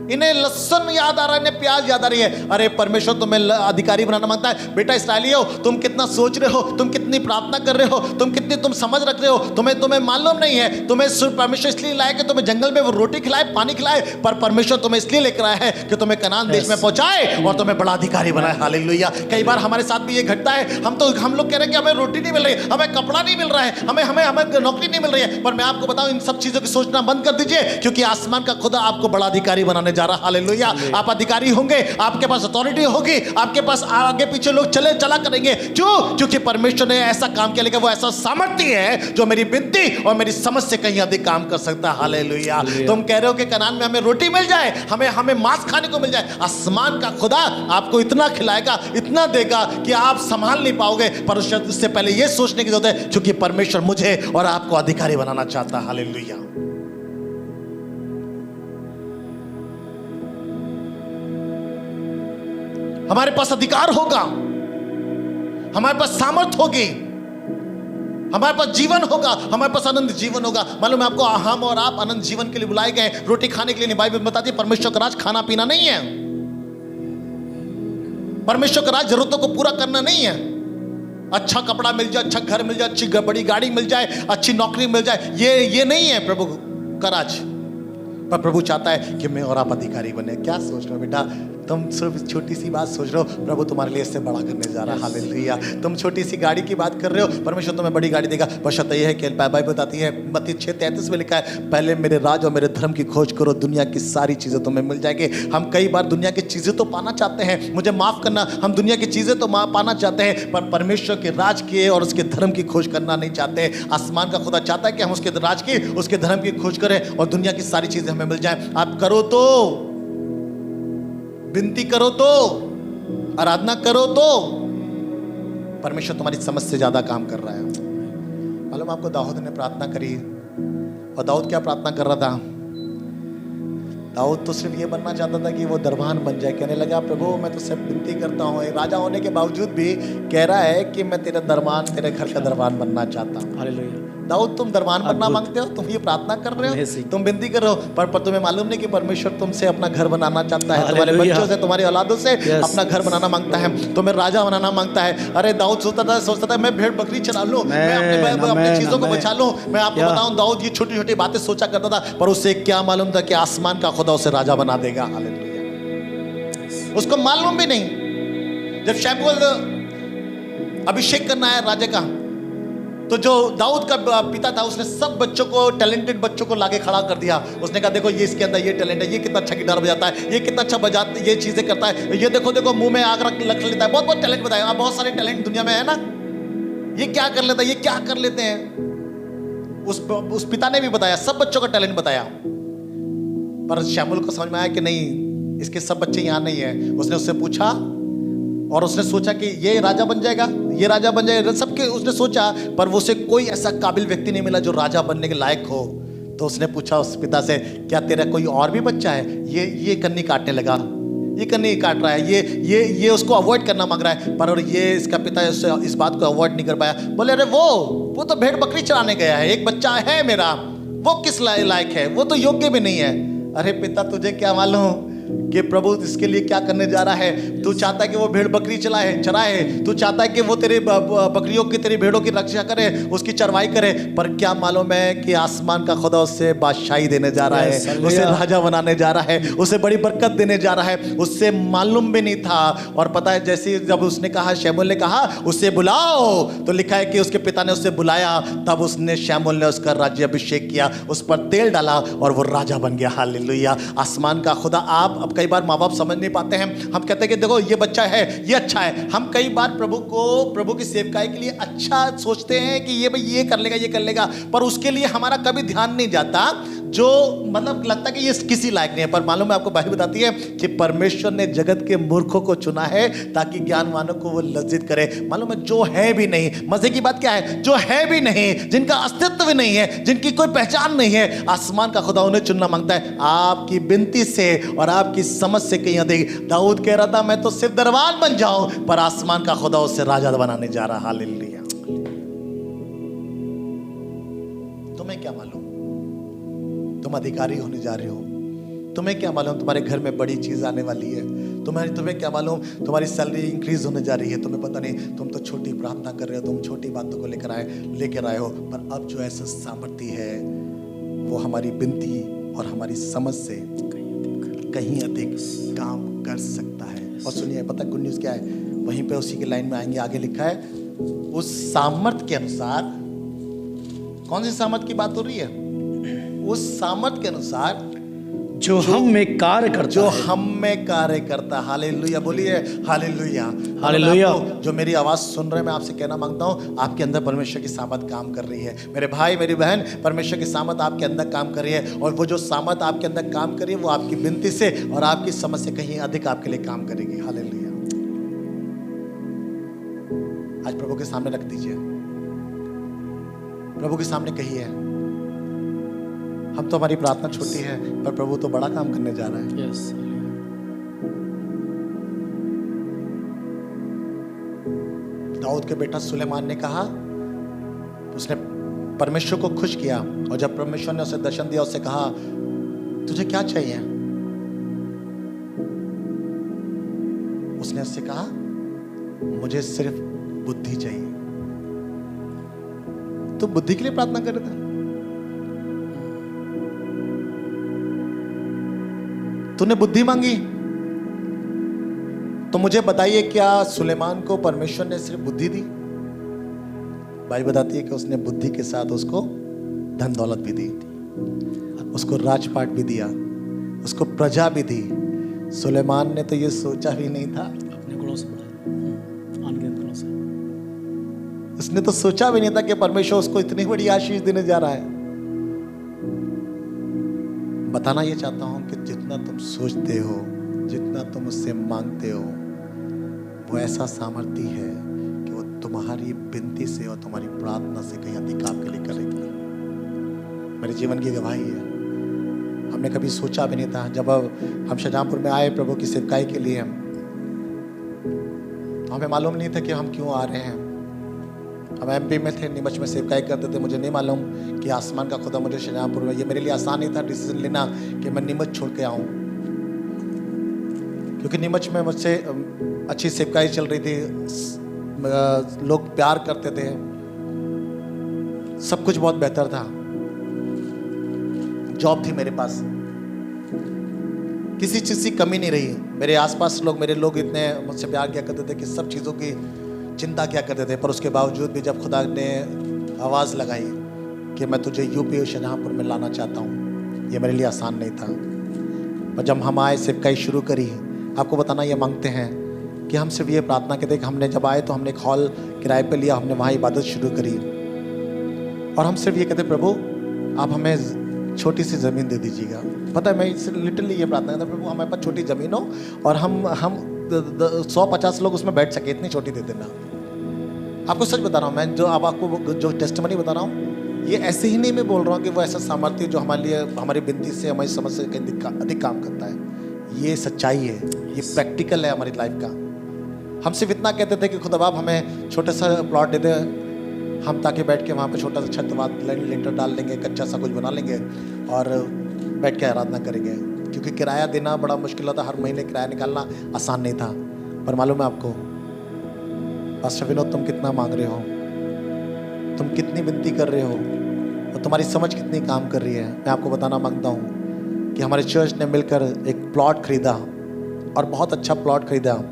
इन्हें लहसुन याद आ रहा है, इन्हें प्याज याद आ रही है। अरे परमेश्वर तुम्हें अधिकारी बनाना मांगता है। बेटा इसराइलियों, तुम कितना सोच रहे हो, तुम कितनी प्रार्थना कर रहे हो, तुम समझ रख रहे हो, तुम्हें मालूम नहीं है। तुम्हें परमेश्वर इसलिए लाए कि तुम्हें जंगल में वो रोटी खिलाए, पानी खिलाए, पर परमेश्वर तुम्हें इसलिए लेकर आया है कि तुम्हें कनान देश में पहुंचाए और तुम्हें बड़ा अधिकारी बनाए। हालेलुया। कई बार हमारे साथ भी ये घटता है। हम लोग कह रहे हैं कि हमें रोटी नहीं मिल रही, हमें कपड़ा नहीं मिल रहा है, हमें नौकरी नहीं मिल रही है। पर मैं आपको बताऊं, इन सब चीजों की सोचना बंद कर दीजिए, क्योंकि आसमान का खुदा आपको बड़ा अधिकारी बनाने जा रहा। हालेलुया। आप अधिकारी होंगे, आपके पास अथॉरिटी होगी, आपके पास आगे पीछे लोग चला करेंगे। क्यों? क्योंकि परमेश्वर ने ऐसा काम किया, लेकिन वो ऐसा सामर्थ्य है जो मेरी विनती और मेरी समझ से कहीं अधिक काम कर सकता है। हालेलुया। तुम कह रहे हो कि कनान में हमें रोटी मिल जाए, हमें मांस खाने को मिल जाए। आसमान का खुदा आपको इतना खिलाएगा, इतना देगा कि आप संभाल नहीं पाओगे। पर उससे पहले यह सोचने की जरूरत है, क्योंकि परमेश्वर मुझे और आपको अधिकारी बनाना चाहता है। हालेलुया। हमारे पास अधिकार होगा, हमारे पास सामर्थ होगी, हमारे पास जीवन होगा, हमारे पास अनंत जीवन होगा। मालूम है आपको, हम और आप अनंत जीवन के लिए बुलाए गए। रोटी खाने के लिए नहीं। बाइबल बताती है परमेश्वर का राज खाना पीना नहीं है। परमेश्वर का राज जरूरतों को पूरा करना नहीं है। अच्छा कपड़ा मिल जाए, अच्छा घर मिल जाए, अच्छी बड़ी गाड़ी मिल जाए, अच्छी नौकरी मिल जाए, ये नहीं है प्रभु का राज। पर प्रभु चाहता है कि मैं और आप अधिकारी बने। क्या सोच रहे हो बेटा? तुम सिर्फ छोटी सी बात सोच रहे हो, प्रभु तुम्हारे लिए इससे बड़ा करने जा रहा है। हालेलुया। तुम छोटी सी गाड़ी की बात कर रहे हो, परमेश्वर तुम्हें बड़ी गाड़ी देगा। बशर्ते यह है कि बाइबल बताती है, मत्ती 6:33 में लिखा है, पहले मेरे राज और मेरे धर्म की खोज करो, दुनिया की सारी चीजें तुम्हें मिल जाएगी। हम कई बार दुनिया की चीजें तो पाना चाहते हैं, मुझे माफ करना, हम दुनिया की चीजें तो पाना चाहते हैं, पर परमेश्वर के राज के और उसके धर्म की खोज करना नहीं चाहते। आसमान का खुदा चाहता है कि हम उसके राज की, उसके धर्म की खोज करें और दुनिया की सारी चीजें हमें मिल जाए। आप करो तो, विनती करो तो, आराधना करो तो, परमेश्वर तुम्हारी समझ से ज्यादा काम कर रहा है। मालूम आपको, दाऊद ने प्रार्थना करी, और दाऊद क्या प्रार्थना कर रहा था? दाऊद तो सिर्फ ये बनना चाहता था कि वो दरबान बन जाए। कहने लगा, प्रभु मैं तुझसे विनती करता हूँ, राजा होने के बावजूद भी कह रहा है कि मैं तेरे घर का दरबान बनना चाहता हूँ। हालेलुया। दाऊद, तुम दरबान बनना मांगते हो, तुम ये प्रार्थना कर रहे हो, तुम विनती कर रहे हो, पर तुम्हें मालूम नहीं कि परमेश्वर तुमसे अपना घर बनाना चाहता है, तुम्हारे बच्चों से, तुम्हारी औलादों से अपना घर बनाना मांगता है, तुम्हें राजा बनाना मांगता है। अरे दाऊद सोचता था मैं भेड़ बकरी चला लूं, मैं अपनी चीजों को बचा लूं। मैं आपको बताऊं, दाऊद ये छोटी छोटी बातें सोचा करता था, पर उसे क्या मालूम था कि आसमान का खुदा उसे राजा बना देगा। हालेलुया। उसको मालूम भी नहीं। जब शमूएल अभिषेक करना है राजा का, तो जो दाऊद का पिता था उसने सब बच्चों को, टैलेंटेड बच्चों को लाके खड़ा कर दिया। उसने कहा देखो ये इसके अंदर ये टैलेंट है, ये कितना अच्छा गिटार बजाता है, ये कितना अच्छा बजाता, ये चीजें करता है, ये देखो मुंह में आग रख लेता है, बहुत टैलेंट बताया। बहुत सारे टैलेंट दुनिया में है ना, ये क्या कर लेता है, ये क्या कर लेते हैं। उस पिता ने भी बताया, सब बच्चों का टैलेंट बताया, पर शमूएल को समझ में आया कि नहीं, इसके सब बच्चे यहाँ नहीं है। उसने उससे पूछा और उसने सोचा कि ये राजा बन जाएगा, ये राजा बन जाएगा, सबके उसने सोचा, पर वो उसे कोई ऐसा काबिल व्यक्ति नहीं मिला जो राजा बनने के लायक हो। तो उसने पूछा उस पिता से, क्या तेरा कोई और भी बच्चा है? ये कन्नी काटने लगा, ये कन्नी काट रहा है, ये उसको अवॉइड करना मांग रहा है, पर और ये इसका पिता इस बात को अवॉइड नहीं कर पाया। बोले अरे वो तो भेड़ बकरी चराने गया है, एक बच्चा है मेरा, वो किस लायक है, वो तो योग्य भी नहीं है। अरे पिता, तुझे क्या मालूम कि प्रभु इसके लिए क्या करने जा रहा है? तू चाहता है कि वो भेड़ बकरी चराए, तू चाहता है कि वो तेरे बकरियों की, तेरी भेड़ों की रक्षा करे, उसकी चरवाई करे, पर क्या मालूम है कि आसमान का खुदा उससे बादशाही देने जा रहा है, उसे राजा बनाने जा रहा है, उसे बड़ी बरकत देने जा रहा है। उससे मालूम भी नहीं था। और पता है, जैसे जब उसने कहा, शमूएल ने कहा उसे बुलाओ, तो लिखा है कि उसके पिता ने उसे बुलाया, तब उसने, शमूएल ने उसका राज्य अभिषेक किया, उस पर तेल डाला और वो राजा बन गया। हालेलुया। आसमान का खुदा। आप अब कई बार माँ बाप समझ नहीं पाते हैं, हम कहते हैं कि देखो ये बच्चा है, ये अच्छा है। हम कई बार प्रभु की सेवकाई के लिए अच्छा सोचते हैं कि ये भाई ये कर लेगा, पर उसके लिए हमारा कभी ध्यान नहीं जाता, जो मतलब लगता है कि ये किसी लायक नहीं है। पर मालूम है आपको, बाइबल बताती है कि परमेश्वर ने जगत के मूर्खों को चुना है ताकि ज्ञानवानों को वो लज्जित करे। मालूम है, जो है भी नहीं, मजे की बात क्या है, जो है भी नहीं, जिनका अस्तित्व भी नहीं है, जिनकी कोई पहचान नहीं है, आसमान का खुदा उन्हें चुनना मांगता है आपकी विनती से और आपकी समझ से कहीं अधिक। दाऊद कह रहा था, मैं तो सिर्फ दरबान बन जाऊं, पर आसमान का खुदा उससे राजा बनाने जा रहा। हालेलुया। तुम्हें क्या मालूम, तुम अधिकारी होने जा रहे हो। तुम्हें क्या मालूम, तुम्हारे घर में बड़ी चीज आने वाली है। तुम्हें क्या मालूम, तुम्हारी सैलरी इंक्रीज होने जा रही है। तुम्हें पता नहीं, तुम तो छोटी प्रार्थना कर रहे हो, तुम छोटी बातों को लेकर आए हो, पर अब जो ऐसा सामर्थ्य है वो हमारी विनती और हमारी समझ से कहीं अधिक काम कर सकता है। और सुनिए, पता गुड न्यूज़ क्या है, वहीं पे उसी की लाइन में आएंगे, आगे लिखा है उस सामर्थ्य के अनुसार। कौन सी सामर्थ्य की बात हो रही है? उस सामर्थ्य के अनुसार जो हम में कार्य करता। हालेलुया, बोलिए हालेलुया, हालेलुया। जो मेरी आवाज सुन रहे हैं, मैं आपसे कहना मांगता हूं, आपके अंदर परमेश्वर की सामर्थ काम कर रही है। मेरे भाई, मेरी बहन, परमेश्वर की सामर्थ आपके अंदर काम कर रही है, और वो जो सामर्थ आपके अंदर काम कर रही है, वो आपकी विनती से और आपकी समझ से कहीं अधिक आपके लिए काम करेगी। हालेलुया। आज प्रभु के सामने रख दीजिए, प्रभु के सामने कहिए, हम तो, हमारी प्रार्थना छोटी है, पर प्रभु तो बड़ा काम करने जा रहा है। yes. दाऊद के बेटा सुलेमान ने कहा, उसने परमेश्वर को खुश किया, और जब परमेश्वर ने उसे दर्शन दिया, उससे कहा तुझे क्या चाहिए? उसने उससे कहा मुझे सिर्फ बुद्धि चाहिए। तो बुद्धि के लिए प्रार्थना कर रहा था। तूने बुद्धि मांगी, तो मुझे बताइए, क्या सुलेमान को परमेश्वर ने सिर्फ बुद्धि दी? बाइबल बताती है कि उसने बुद्धि के साथ उसको धन दौलत भी दी, उसको राजपाट भी दिया, उसको प्रजा भी दी। सुलेमान ने तो ये सोचा भी नहीं था, अपने गुणों से अनगिनत गुणों से, उसने तो सोचा भी नहीं था कि परमेश्वर उसको इतनी बड़ी आशीष देने जा रहा है। बताना ये चाहता हूं कि जितना तुम सोचते हो, जितना तुम उससे मांगते हो, वो ऐसा सामर्थ्य है कि वो तुम्हारी विनती से और तुम्हारी प्रार्थना से कहीं अधिक आपके लिए करेगी। मेरे जीवन की गवाही है, हमने कभी सोचा भी नहीं था। जब हम शाहजहांपुर में आए प्रभु की सेवकाई के लिए, तो हमें मालूम नहीं था कि हम क्यों आ रहे हैं। हम एमपी में थे, नीमच में सेवकाई करते थे। मुझे नहीं मालूम कि आसमान का खुदा मुझे शाहजहांपुर में, ये मेरे लिए आसान नहीं था डिसीजन लेना कि मैं नीमच छोड़ के आऊँ, क्योंकि नीमच में मुझसे अच्छी सेवकाई चल रही थी, लोग प्यार करते थे, सब कुछ बहुत बेहतर था, जॉब थी मेरे पास, किसी चीज़ की कमी नहीं रही। मेरे आसपास मेरे लोग इतने मुझसे प्यार किया करते थे कि सब चीज़ों की चिंता क्या करते थे। पर उसके बावजूद भी जब खुदा ने आवाज़ लगाई कि मैं तुझे यूपी और शाहजहांपुर में लाना चाहता हूँ, ये मेरे लिए आसान नहीं था। पर जब हम आए, सेवकाई शुरू करी, आपको बताना ये मांगते हैं कि हम सिर्फ ये प्रार्थना करते कि हमने जब आए तो हमने एक हॉल किराए पे लिया, हमने वहाँ इबादत शुरू करी, और हम सिर्फ ये कहते प्रभु आप हमें छोटी सी ज़मीन दे दीजिएगा। पता है, मैं लिटरली ये प्रार्थना करता, प्रभु हमारे पास छोटी ज़मीन हो और हम 100-50 लोग उसमें बैठ सके, इतनी छोटी दे देना। आपको सच बता रहा हूँ मैं, जो अब आपको जो टेस्टिमनी बता रहा हूँ, ये ऐसे ही नहीं मैं बोल रहा हूँ कि वो ऐसा सामर्थ्य जो हमारे लिए हमारी विनती से हमारी समझ से अधिक काम करता है। ये सच्चाई है, ये प्रैक्टिकल है हमारी लाइफ का। हम सिर्फ इतना कहते थे कि खुदा बाप हमें छोटा सा प्लॉट दे दे, हम ताकि बैठ के वहाँ पे छोटा सा छत लेंटर डाल लेंगे, कच्चा सा कुछ बना लेंगे और बैठ के आराधना करेंगे। क्योंकि किराया देना बड़ा मुश्किल होता, हर महीने किराया निकालना आसान नहीं था। पर मालूम है आपको पास्टर विनोद, तुम कितना मांग रहे हो, तुम कितनी विनती कर रहे हो और तुम्हारी समझ कितनी काम कर रही है। मैं आपको बताना मांगता हूँ कि हमारे चर्च ने मिलकर एक प्लॉट खरीदा और बहुत अच्छा प्लॉट खरीदा।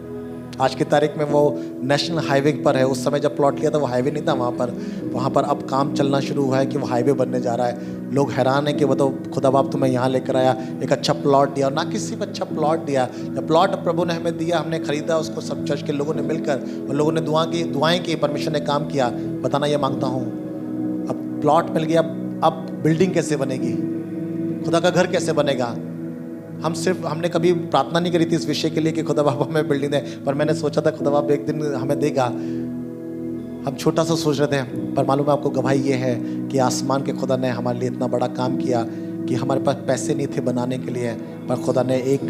आज की तारीख में वो नेशनल हाईवे पर है। उस समय जब प्लॉट लिया था वो हाईवे नहीं था वहाँ पर अब काम चलना शुरू हुआ है कि वो हाईवे बनने जा रहा है। लोग हैरान है कि वो तो खुदा बाप तुम्हें यहाँ लेकर आया, एक अच्छा प्लॉट दिया, और ना किसी को अच्छा प्लॉट दिया। जब प्लॉट प्रभु ने हमें दिया, हमने खरीदा उसको, सब चर्च के लोगों ने मिलकर और लोगों ने दुआएं की, परमेश्वर ने काम किया। बताना ये मांगता हूँ, अब प्लॉट मिल गया, अब बिल्डिंग कैसे बनेगी, खुदा का घर कैसे बनेगा। हमने कभी प्रार्थना नहीं करी थी इस विषय के लिए कि खुदा बाप हमें बिल्डिंग दे, पर मैंने सोचा था खुदा बाप एक दिन हमें देगा। हम छोटा सा सोच रहे थे, पर मालूम है आपको गवाही ये है कि आसमान के खुदा ने हमारे लिए इतना बड़ा काम किया कि हमारे पास पैसे नहीं थे बनाने के लिए, पर खुदा ने एक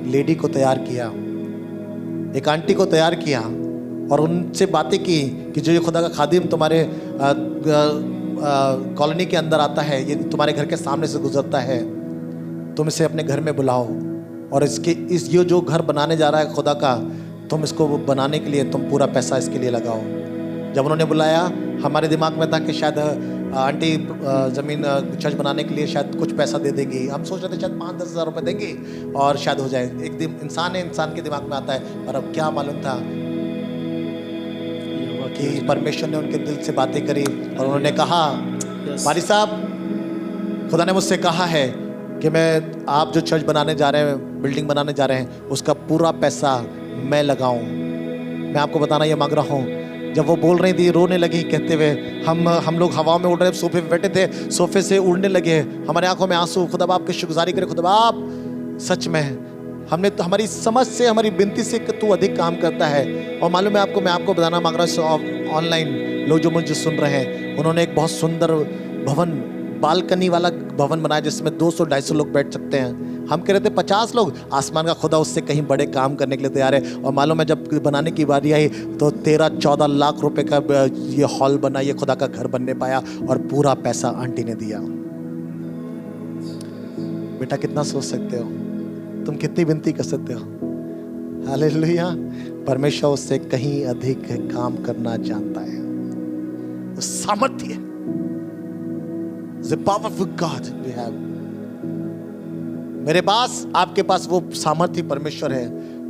लेडी को तैयार किया, एक आंटी को तैयार किया और उनसे बातें की कि जो ये खुदा का खादिम तुम्हारे कॉलोनी के अंदर आता है, ये तुम्हारे घर के सामने से गुजरता है, तुम इसे अपने घर में बुलाओ और ये जो घर बनाने जा रहा है खुदा का, तुम इसको बनाने के लिए तुम पूरा पैसा इसके लिए लगाओ। जब उन्होंने बुलाया, हमारे दिमाग में था कि शायद आंटी ज़मीन चर्च बनाने के लिए शायद कुछ पैसा दे देगी। हम सोच रहे थे शायद 5-10 हज़ार रुपये देंगे और शायद हो जाए। एक दिन इंसान के दिमाग में आता है, पर अब क्या मालूम था कि परमेश्वर ने उनके दिल से बातें करी और उन्होंने कहा, भाई साहब, खुदा ने मुझसे कहा है कि आप जो चर्च बनाने जा रहे हैं, बिल्डिंग बनाने जा रहे हैं, उसका पूरा पैसा मैं लगाऊं। मैं आपको बताना ये मांग रहा हूँ, जब वो बोल रही थी रोने लगी कहते हुए, हम लोग हवा में उड़ रहे, सोफे पे बैठे थे, सोफे से उड़ने लगे, हमारे आंखों में आंसू। खुदा बाप की शुक्रगुजारी करे, खुदा बाप सच में हमने तो हमारी समझ से, हमारी विनती से तू अधिक काम करता है। और मालूम है आपको, मैं आपको बताना मांग रहा हूँ, ऑनलाइन लोग जो मुझे सुन रहे हैं, उन्होंने एक बहुत सुंदर भवन, बालकनी वाला भवन बनाया जिसमें 200-250 लोग बैठ सकते हैं। हम कह रहे थे 50 लोग, आसमान का खुदा उससे कहीं बड़े काम करने के लिए तैयार है। और मालूम है जब बनाने की बारी आई तो 13-14 लाख रुपए का ये हॉल बना, ये खुदा का घर बनने पाया और पूरा पैसा आंटी ने दिया। बेटा कितना सोच सकते हो, तुम कितनी विनती कर सकते हो। हालेलुया। परमेश्वर उससे कहीं अधिक काम करना जानता है, वो सामर्थ्य है। The powerful God we have. मेरे पास, आपके पास वो सामर्थ्य परमेश्वर है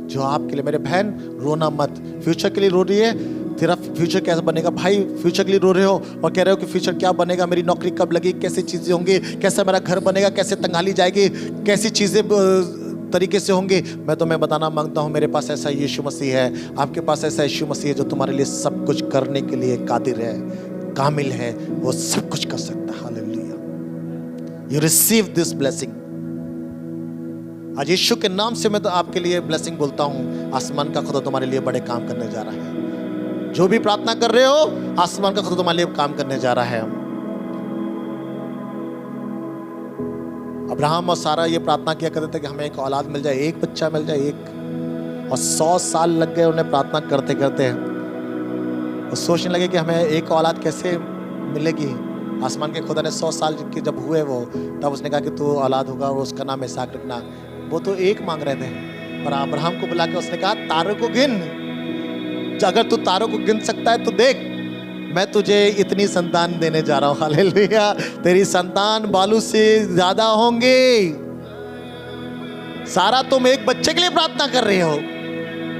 जो आपके लिए। मेरे बहन, रोना मत। फ्यूचर के लिए रो रही है, तेरा फ्यूचर कैसे बनेगा। भाई, फ्यूचर के लिए रो रहे हो और कह रहे हो कि फ्यूचर क्या बनेगा, मेरी नौकरी कब लगेगी, कैसी चीज़ें होंगी, कैसा मेरा घर बनेगा, कैसे तंगाली जाएगी, कैसी चीज़ें तरीके से होंगे। मैं तुम्हें बताना मांगता हूँ, मेरे पास ऐसा यीशु मसीह है, आपके पास ऐसा यीशु मसीह है जो तुम्हारे लिए सब कुछ करने के लिए कादिर है, कामिल है, वो सब कुछ कर सकता है। Hallelujah. You receive this blessing. आज यीशु के नाम से मैं तो आपके लिए ब्लेसिंग बोलता हूँ। आसमान का खुदा तुम्हारे लिए बड़े काम करने जा रहा है। जो भी प्रार्थना कर रहे हो, आसमान का खुदा तुम्हारे लिए काम करने जा रहा है। अब्राहम और सारा ये प्रार्थना किया करते थे कि हमें एक औलाद मिल जाए, एक बच्चा मिल जाए, एक। और 100 साल लग गए उन्हें प्रार्थना करते करते। और सोचने लगे कि हमें एक औलाद कैसे मिलेगी। आसमान के खुदा ने 100 साल के जब हुए वो, तब उसने कहा कि तू औलाद होगा और उसका नाम इसहाक रखना। वो तो एक मांग रहे थे, पर अब्राहम को बुला के उसने कहा, तारों को गिन, अगर तू तारों को गिन सकता है तो देख, मैं तुझे इतनी संतान देने जा रहा हूं। हालेलुया। तेरी संतान बालू से ज्यादा होंगे। सारा, तुम एक बच्चे के लिए प्रार्थना कर रहे हो,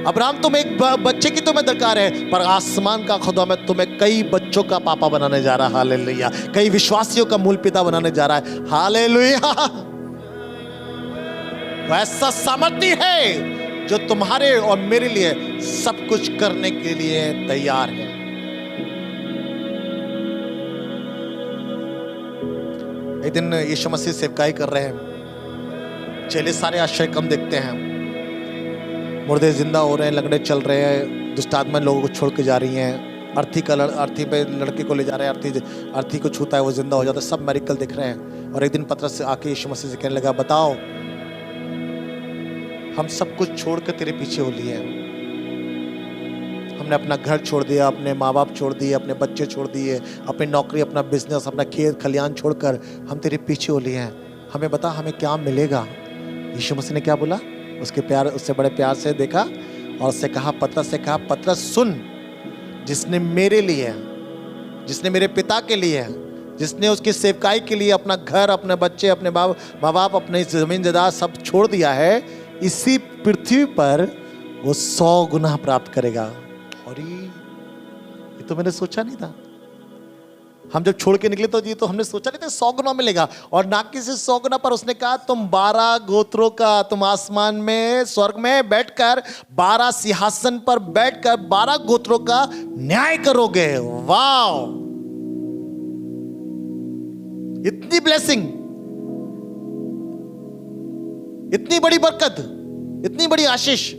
अब्राहम तुम एक बच्चे की तुम्हें दरकार है, पर आसमान का खुदा में तुम्हें कई बच्चों का पापा बनाने जा रहा है। हालेलुया। कई विश्वासियों का मूल पिता बनाने जा रहा है। हालेलुया। ऐसा सामर्थ्य है जो तुम्हारे और मेरे लिए सब कुछ करने के लिए तैयार है। एक दिन यीशु मसीह सेवकाई कर रहे हैं, चेले सारे आश्चर्य कम देखते हैं, मुर्दे जिंदा हो रहे हैं, लंगड़े चल रहे हैं, दुष्ट आत्माएं लोगों को छोड़ के जा रही हैं, अर्थी पे लड़के को ले जा रहे हैं, अर्थी को छूता है वो जिंदा हो जाता है, सब मेरिकल दिख रहे हैं। और एक दिन पतरस से आके यीशु मसीह से कहने लगा, बताओ हम सब कुछ छोड़ कर तेरे पीछे हो लिए हैं। हमने अपना घर छोड़ दिया, अपने माँ बाप छोड़ दिए, अपने बच्चे छोड़ दिए, अपनी नौकरी, अपना बिजनेस, अपना खेत खलियान छोड़कर हम तेरे पीछे हो लिए हैं। हमें बता हमें क्या मिलेगा। यीशु मसीह ने क्या बोला? उससे बड़े प्यार से देखा और उससे कहा, पतरस से कहा, पतरस सुन, जिसने मेरे लिए, जिसने मेरे पिता के लिए, जिसने उसकी सेवकाई के लिए अपना घर, अपने बच्चे, अपने माँ बाप, अपने जमीन जायदाद सब छोड़ दिया है, इसी पृथ्वी पर वो 100 गुना प्राप्त करेगा। और ये तो मैंने सोचा नहीं था। हम जब छोड़ के निकले तो ये तो हमने सोचा नहीं था 100 गुना मिलेगा। और ना कि सिर्फ 100 गुना पर उसने कहा, तुम 12 गोत्रों का, तुम आसमान में स्वर्ग में बैठकर 12 सिंहासन पर बैठकर 12 गोत्रों का न्याय करोगे। वाव, इतनी ब्लेसिंग, इतनी बड़ी बरकत, इतनी बड़ी आशीष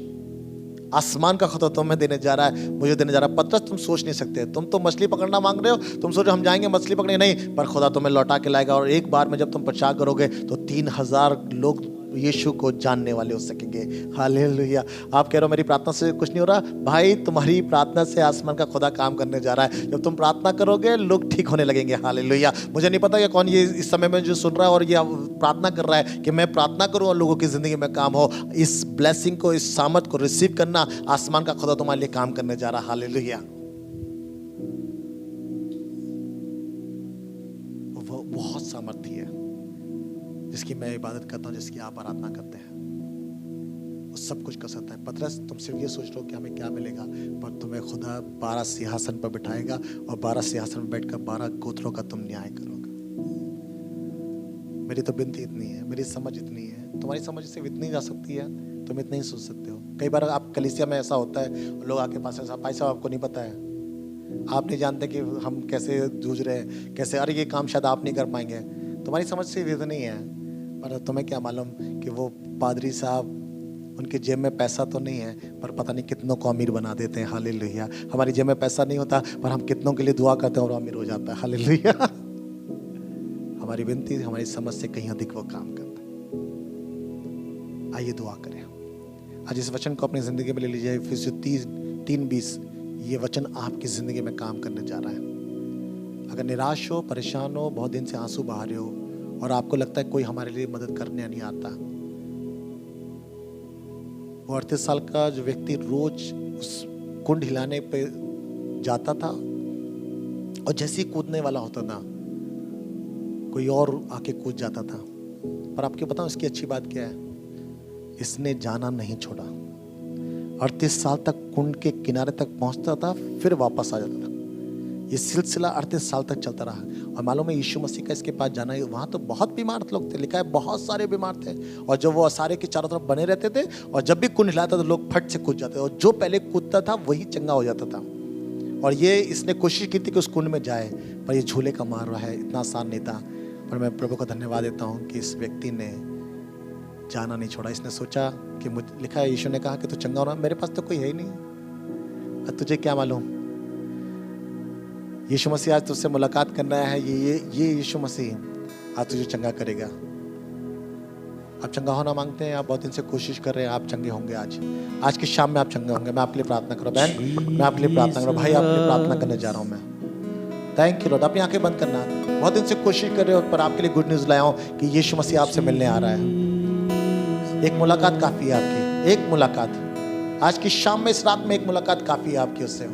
आसमान का खुदा तुम्हें देने जा रहा है, मुझे देने जा रहा है। पतरस तुम सोच नहीं सकते। तुम तो मछली पकड़ना मांग रहे हो, तुम सोचो हम जाएंगे मछली पकड़ने, नहीं, पर खुदा तुम्हें लौटा के लाएगा। और एक बार में जब तुम प्रचार करोगे तो 3000 लोग यीशु को जानने वाले हो सकेंगे। हालेलुया। आप कह रहे हो मेरी प्रार्थना से कुछ नहीं हो रहा, भाई तुम्हारी प्रार्थना से आसमान का खुदा काम करने जा रहा है। जब तुम प्रार्थना करोगे लोग ठीक होने लगेंगे। हालेलुया। मुझे नहीं पता कि कौन ये इस समय में जो सुन रहा है और ये प्रार्थना कर रहा है कि मैं प्रार्थना करूं और लोगों की जिंदगी में काम हो। इस ब्लेसिंग को, इस सामर्थ को रिसीव करना, आसमान का खुदा तुम्हारे लिए काम करने जा रहा है। हालेलुया। वो बहुत सामर्थ्य है जिसकी मैं इबादत करता हूँ, जिसकी आप आराधना करते हैं। वो सब कुछ कर सकता है। पतरस तुम सिर्फ ये सोच रहे हो कि हमें क्या मिलेगा, पर तुम्हें खुदा 12 सिंहासन पर बिठाएगा और 12 सिंहासन पर बैठकर 12 गोत्रों का तुम न्याय करोगे। मेरी तो विनती इतनी है, मेरी समझ इतनी है, तुम्हारी समझ सिर्फ इतनी जा सकती है, तुम इतना ही सोच सकते हो। कई बार आप कलीसिया में ऐसा होता है, लोग आके पास ऐसा, भाई साहब आपको नहीं पता है, आप नहीं जानते कि हम कैसे जूझ रहे हैं, कैसे, अरे ये काम शायद आप नहीं कर पाएंगे। तुम्हारी समझ सिर्फ इतनी है, पर तुम्हें क्या मालूम कि वो पादरी साहब, उनके जेब में पैसा तो नहीं है, पर पता नहीं कितनों को अमीर बना देते हैं। हालेलुया। हमारी जेब में पैसा नहीं होता, पर हम कितनों के लिए दुआ करते हैं और अमीर हो जाता है। हालेलुया। हमारी विनती, हमारी समझ से कहीं अधिक वो काम करता है। आइए दुआ करें। आज इस वचन को अपनी जिंदगी में ले लीजिए। फिर 3:20 ये वचन आपकी जिंदगी में काम करने जा रहा है। अगर निराश हो, परेशान हो, बहुत दिन से आंसू बहा रहे हो और आपको लगता है कोई हमारे लिए मदद करने नहीं आता, वो 38 साल का जो व्यक्ति रोज उस कुंड हिलाने पे जाता था और जैसे ही कूदने वाला होता था कोई और आके कूद जाता था। पर आपको बताऊं इसकी अच्छी बात क्या है, इसने जाना नहीं छोड़ा। 38 साल तक कुंड के किनारे तक पहुंचता था, फिर वापस आ जाता था। ये सिलसिला 38 साल तक चलता रहा। और मालूम है यीशु मसीह का इसके पास जाना, वहाँ तो बहुत बीमार लोग थे, लिखा है बहुत सारे बीमार थे, और जब वो असारे के चारों तरफ बने रहते थे और जब भी कुंड हिलाता तो लोग फट से कूद जाते, और जो पहले कूदता था वही चंगा हो जाता था। और ये इसने कोशिश की थी कि उस कुंड में जाए, पर ये झूले का मार रहा है, इतना आसान नहीं था। पर मैं प्रभु का धन्यवाद देता हूँ कि इस व्यक्ति ने जाना नहीं छोड़ा। इसने सोचा कि मुझे, लिखा है यीशु ने कहा कि तू चंगा होना, मेरे पास तो कोई है ही नहीं, तुझे क्या मालूम। यीशु मसीह आज तुझसे मुलाकात करना है। ये यीशु मसीह आज तुझे चंगा करेगा। आप चंगा होना मांगते हैं, आप बहुत दिन से कोशिश कर रहे हैं, आप चंगे होंगे। आज की शाम में आप चंगे होंगे। मैं आपके लिए प्रार्थना करूँ, बहन मैं आपके लिए प्रार्थना करूँ, भाई आपके लिए प्रार्थना करने जा रहा हूँ मैं। Thank you Lord. अपनी आंखें बंद करना। बहुत दिन से कोशिश कर रहे हो, पर आपके लिए गुड न्यूज लाया हूँ कि यीशु मसीह आपसे मिलने आ रहा है। एक मुलाकात काफी है आपकी, एक मुलाकात आज की शाम में, इस रात में एक मुलाकात काफी है आपकी उससे।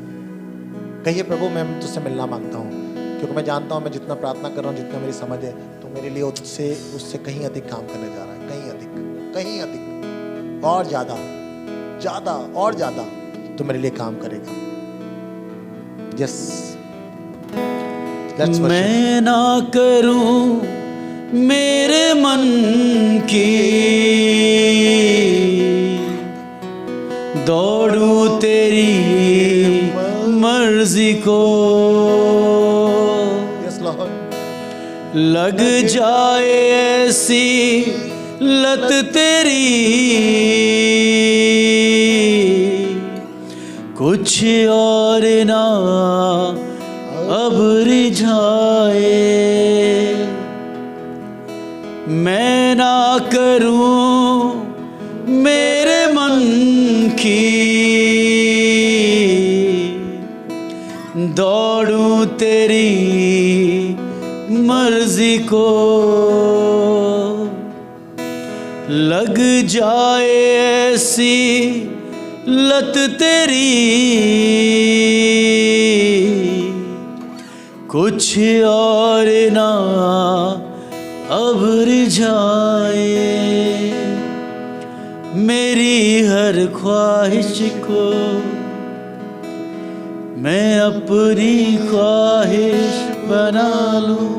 कहिए प्रभु मैं तुझसे मिलना मांगता हूँ, क्योंकि मैं जानता हूँ मैं जितना प्रार्थना कर रहा हूँ, जितना मेरी समझ है, तो मेरे लिए उससे कहीं अधिक काम करने जा रहा है, कहीं अधिक और ज्यादा और ज्यादा तो मेरे लिए काम करेगा। यस, मैं ना करूं मेरे मन की, दौड़ूं तेरी मर्जी को, लग जाए ऐसी लत तेरी, कुछ और ना अब रिझाए, मैं ना करूं मेरे मन की, दौड़ूं तेरी मर्जी को, लग जाए ऐसी लत तेरी, कुछ और ना अब रिझाए, मेरी हर ख्वाहिश को मैं अपनी ख्वाहिश बना लूं,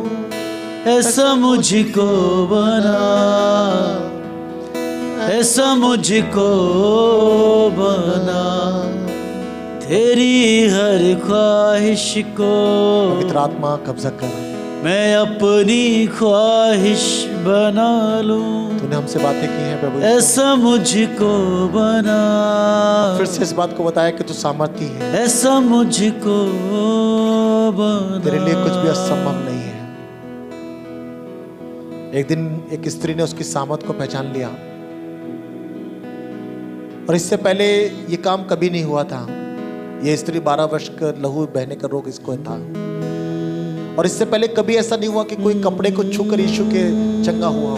ऐसा मुझको बना, ऐसा मुझको बना, तेरी हर ख्वाहिश को पवित्र आत्मा कब्जा कर, मैं अपनी ख्वाहिश बना लूं, तूने हमसे बातें की हैं प्रभु, ऐसा मुझको बना, फिर से इस बात को बताया कि तू सामर्थी है, ऐसा मुझको बना, तेरे लिए कुछ भी असंभव नहीं है। एक दिन एक स्त्री ने उसकी सामर्थ को पहचान लिया, और इससे पहले ये काम कभी नहीं हुआ था। ये स्त्री 12 वर्ष का लहू बहने का रोग इसको था, और इससे पहले कभी ऐसा नहीं हुआ कि कोई कपड़े को छूकर यीशु के चंगा हुआ हो।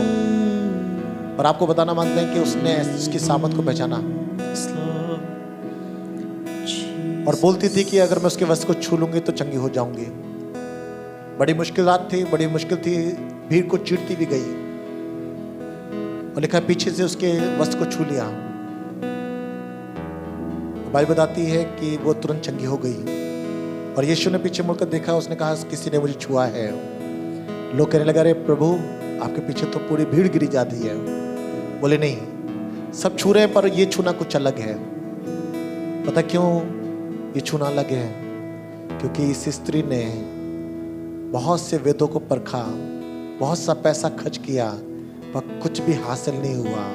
और आपको बताना मांगते हैं कि उसने उसकी सामर्थ को पहचाना और बोलती थी कि अगर मैं उसके वस्त्र को छू लूंगी तो चंगी हो जाऊंगी। बड़ी मुश्किलात थी, बड़ी मुश्किल थी, भीड़ को चीरती भी गई, और लिखा पीछे से उसके वस्त्र को छू लिया। बाइबल बताती है कि वो तुरंत चंगी हो गई, और यीशु ने पीछे मुड़कर देखा, उसने कहा किसी ने मुझे छुआ है। लोग कहने लगा, अरे प्रभु आपके पीछे तो पूरी भीड़ गिरी जाती है। बोले नहीं, सब छू रहे हैं पर ये छूना कुछ अलग है। पता क्यों ये छूना अलग है? क्योंकि इस स्त्री ने बहुत से वेदों को परखा, बहुत सा पैसा खर्च किया, पर कुछ भी हासिल नहीं हुआ।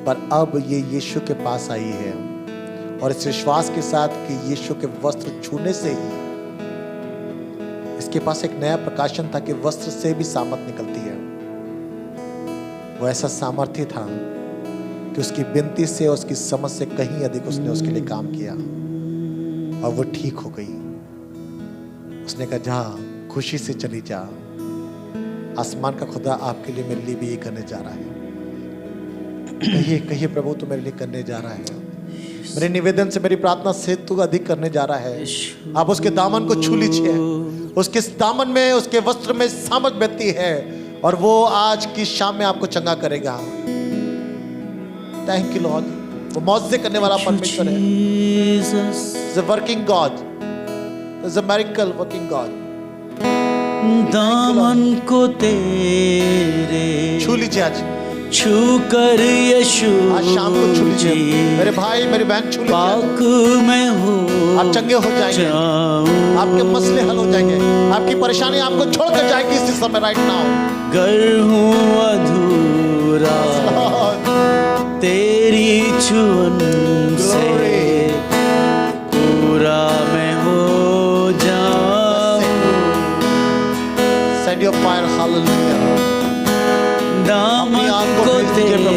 पर अब ये यीशु के पास आई है, और इस विश्वास के साथ कि यीशु के वस्त्र छूने से ही इसके पास एक नया प्रकाशन था कि वस्त्र से भी सामर्थ निकलती है। वो ऐसा सामर्थ्य था कि उसकी विनती से, उसकी समझ से कहीं अधिक उसने उसके लिए काम किया, और वो ठीक हो गई। उसने कहा जा, खुशी से चली जा, आसमान का खुदा आपके लिए, मेरे लिए भी ये करने जा रहा है। कहिए कहिए, प्रभु तू मेरे लिए करने जा रहा है। मेरे निवेदन से, मेरी प्रार्थना से तू अधिक करने जा रहा है। आप उसके दामन को छू लीजिए, उसके दामन में, उसके वस्त्र में सामर्थ बहती है, और वो आज की शाम में आपको चंगा करेगा। Thank you Lord. वो मौजज़े करने वाला परमेश्वर है। Is a working God, is a miracle working God. दामन को तेरे छू लीजिए, आज छू कर यीशु, आज शाम को छू लीजिए। मेरे भाई मेरी बहन छू लीजिए, पाक में हो, आप चंगे हो जाएंगे, आपके मसले हल हो जाएंगे, आपकी परेशानी आपको छोड़कर जाएगी इसी समय, राइट नाउ। गर हूँ अधूरा तेरी छुअन से, पूरा मैं हो जाऊं। Send your fire, hallelujah। दामन को तेरे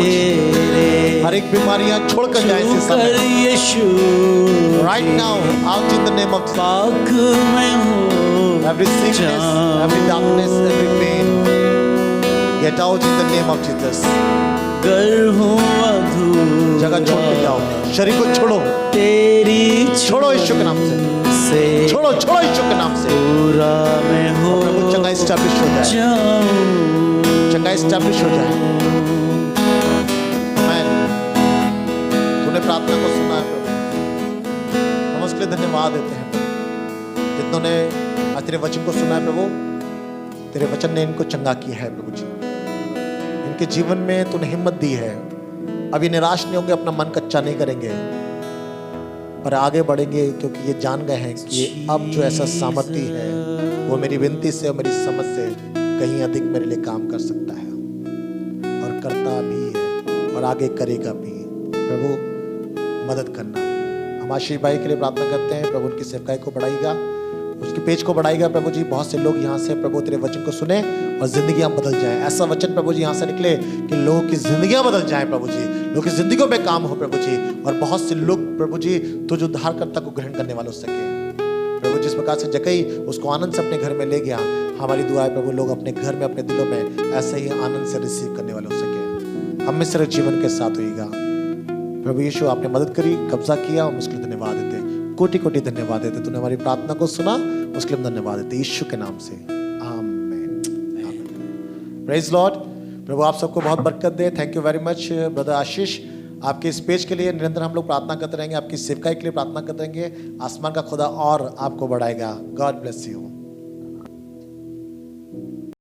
हर एक बीमारियां छोड़कर जाए इसी समय, यीशु, right now, out in the name of Jesus। पाक में हो, every sickness, every darkness, every pain, get out in the name of Jesus। गर हूँ अधूरा, जगह छोड़ के जाओ, शरीर को छोड़ो, तेरी छोड़ो यीशु के नाम से, छोड़ो छोड़ो यीशु के नाम से। पूरा में हो, प्रभु चंगा एस्टैब्लिश हो जाए, चंगा एस्टैब्लिश हो जाए। तूने प्रार्थना को सुना है प्रभु, हम उसके लिए धन्यवाद देते हैं। जितनों ने आज तेरे वचन को सुना है प्रभु, तेरे वचन ने इनको चंगा किया है प्रभु जी। इनके जीवन में तूने हिम्मत दी है, अब ये निराश नहीं होंगे, अपना मन कच्चा नहीं करेंगे, पर आगे बढ़ेंगे, क्योंकि ये जान गए हैं कि अब जो ऐसा सामर्थ्य है वो मेरी विनती से और मेरी समझ से कहीं अधिक मेरे लिए काम कर सकता है, और करता भी है, और आगे करेगा भी। प्रभु मदद करना, हम आशीष भाई के लिए प्रार्थना करते हैं, प्रभु उनकी सेवकाई को बढ़ाएगा, उसके पेज को बढ़ाएगा प्रभु जी। बहुत से लोग यहाँ से प्रभु तेरे वचन को सुने और जिंदगियां बदल जाएं। ऐसा वचन प्रभु जी यहाँ से निकले कि लोगों की जिंदगियां बदल जाएं प्रभु जी, लोगों की जिंदगियों में काम हो प्रभु जी, और बहुत से लोग प्रभु जी तुझ उद्धारकर्ता को ग्रहण करने वाले हो सके प्रभु। जिस प्रकार से जकई उसको आनंद से अपने घर में ले गया, हमारी दुआ है प्रभु लोग अपने घर में अपने दिलों में ऐसे ही आनंद से रिसीव करने वाले हो सके। हम में सिर्फ जीवन के साथ होइएगा प्रभु यीशु। आपने मदद करी, कब्जा किया, हम उसके लिए धन्यवाद देते, कोटि कोटि धन्यवाद देते। तूने हमारी प्रार्थना को सुना, उसके लिए धन्यवाद देते यीशु के नाम से, आमीन। Praise Lord. प्रभु आप सबको बहुत बरकत दे। Thank you very much brother Ashish. आपके इस पेज के लिए निरंतर हम लोग प्रार्थना करते रहेंगे, आपकी सेवकाई के लिए प्रार्थना करते रहेंगे। आसमान का खुदा और आपको बढ़ाएगा। God bless you.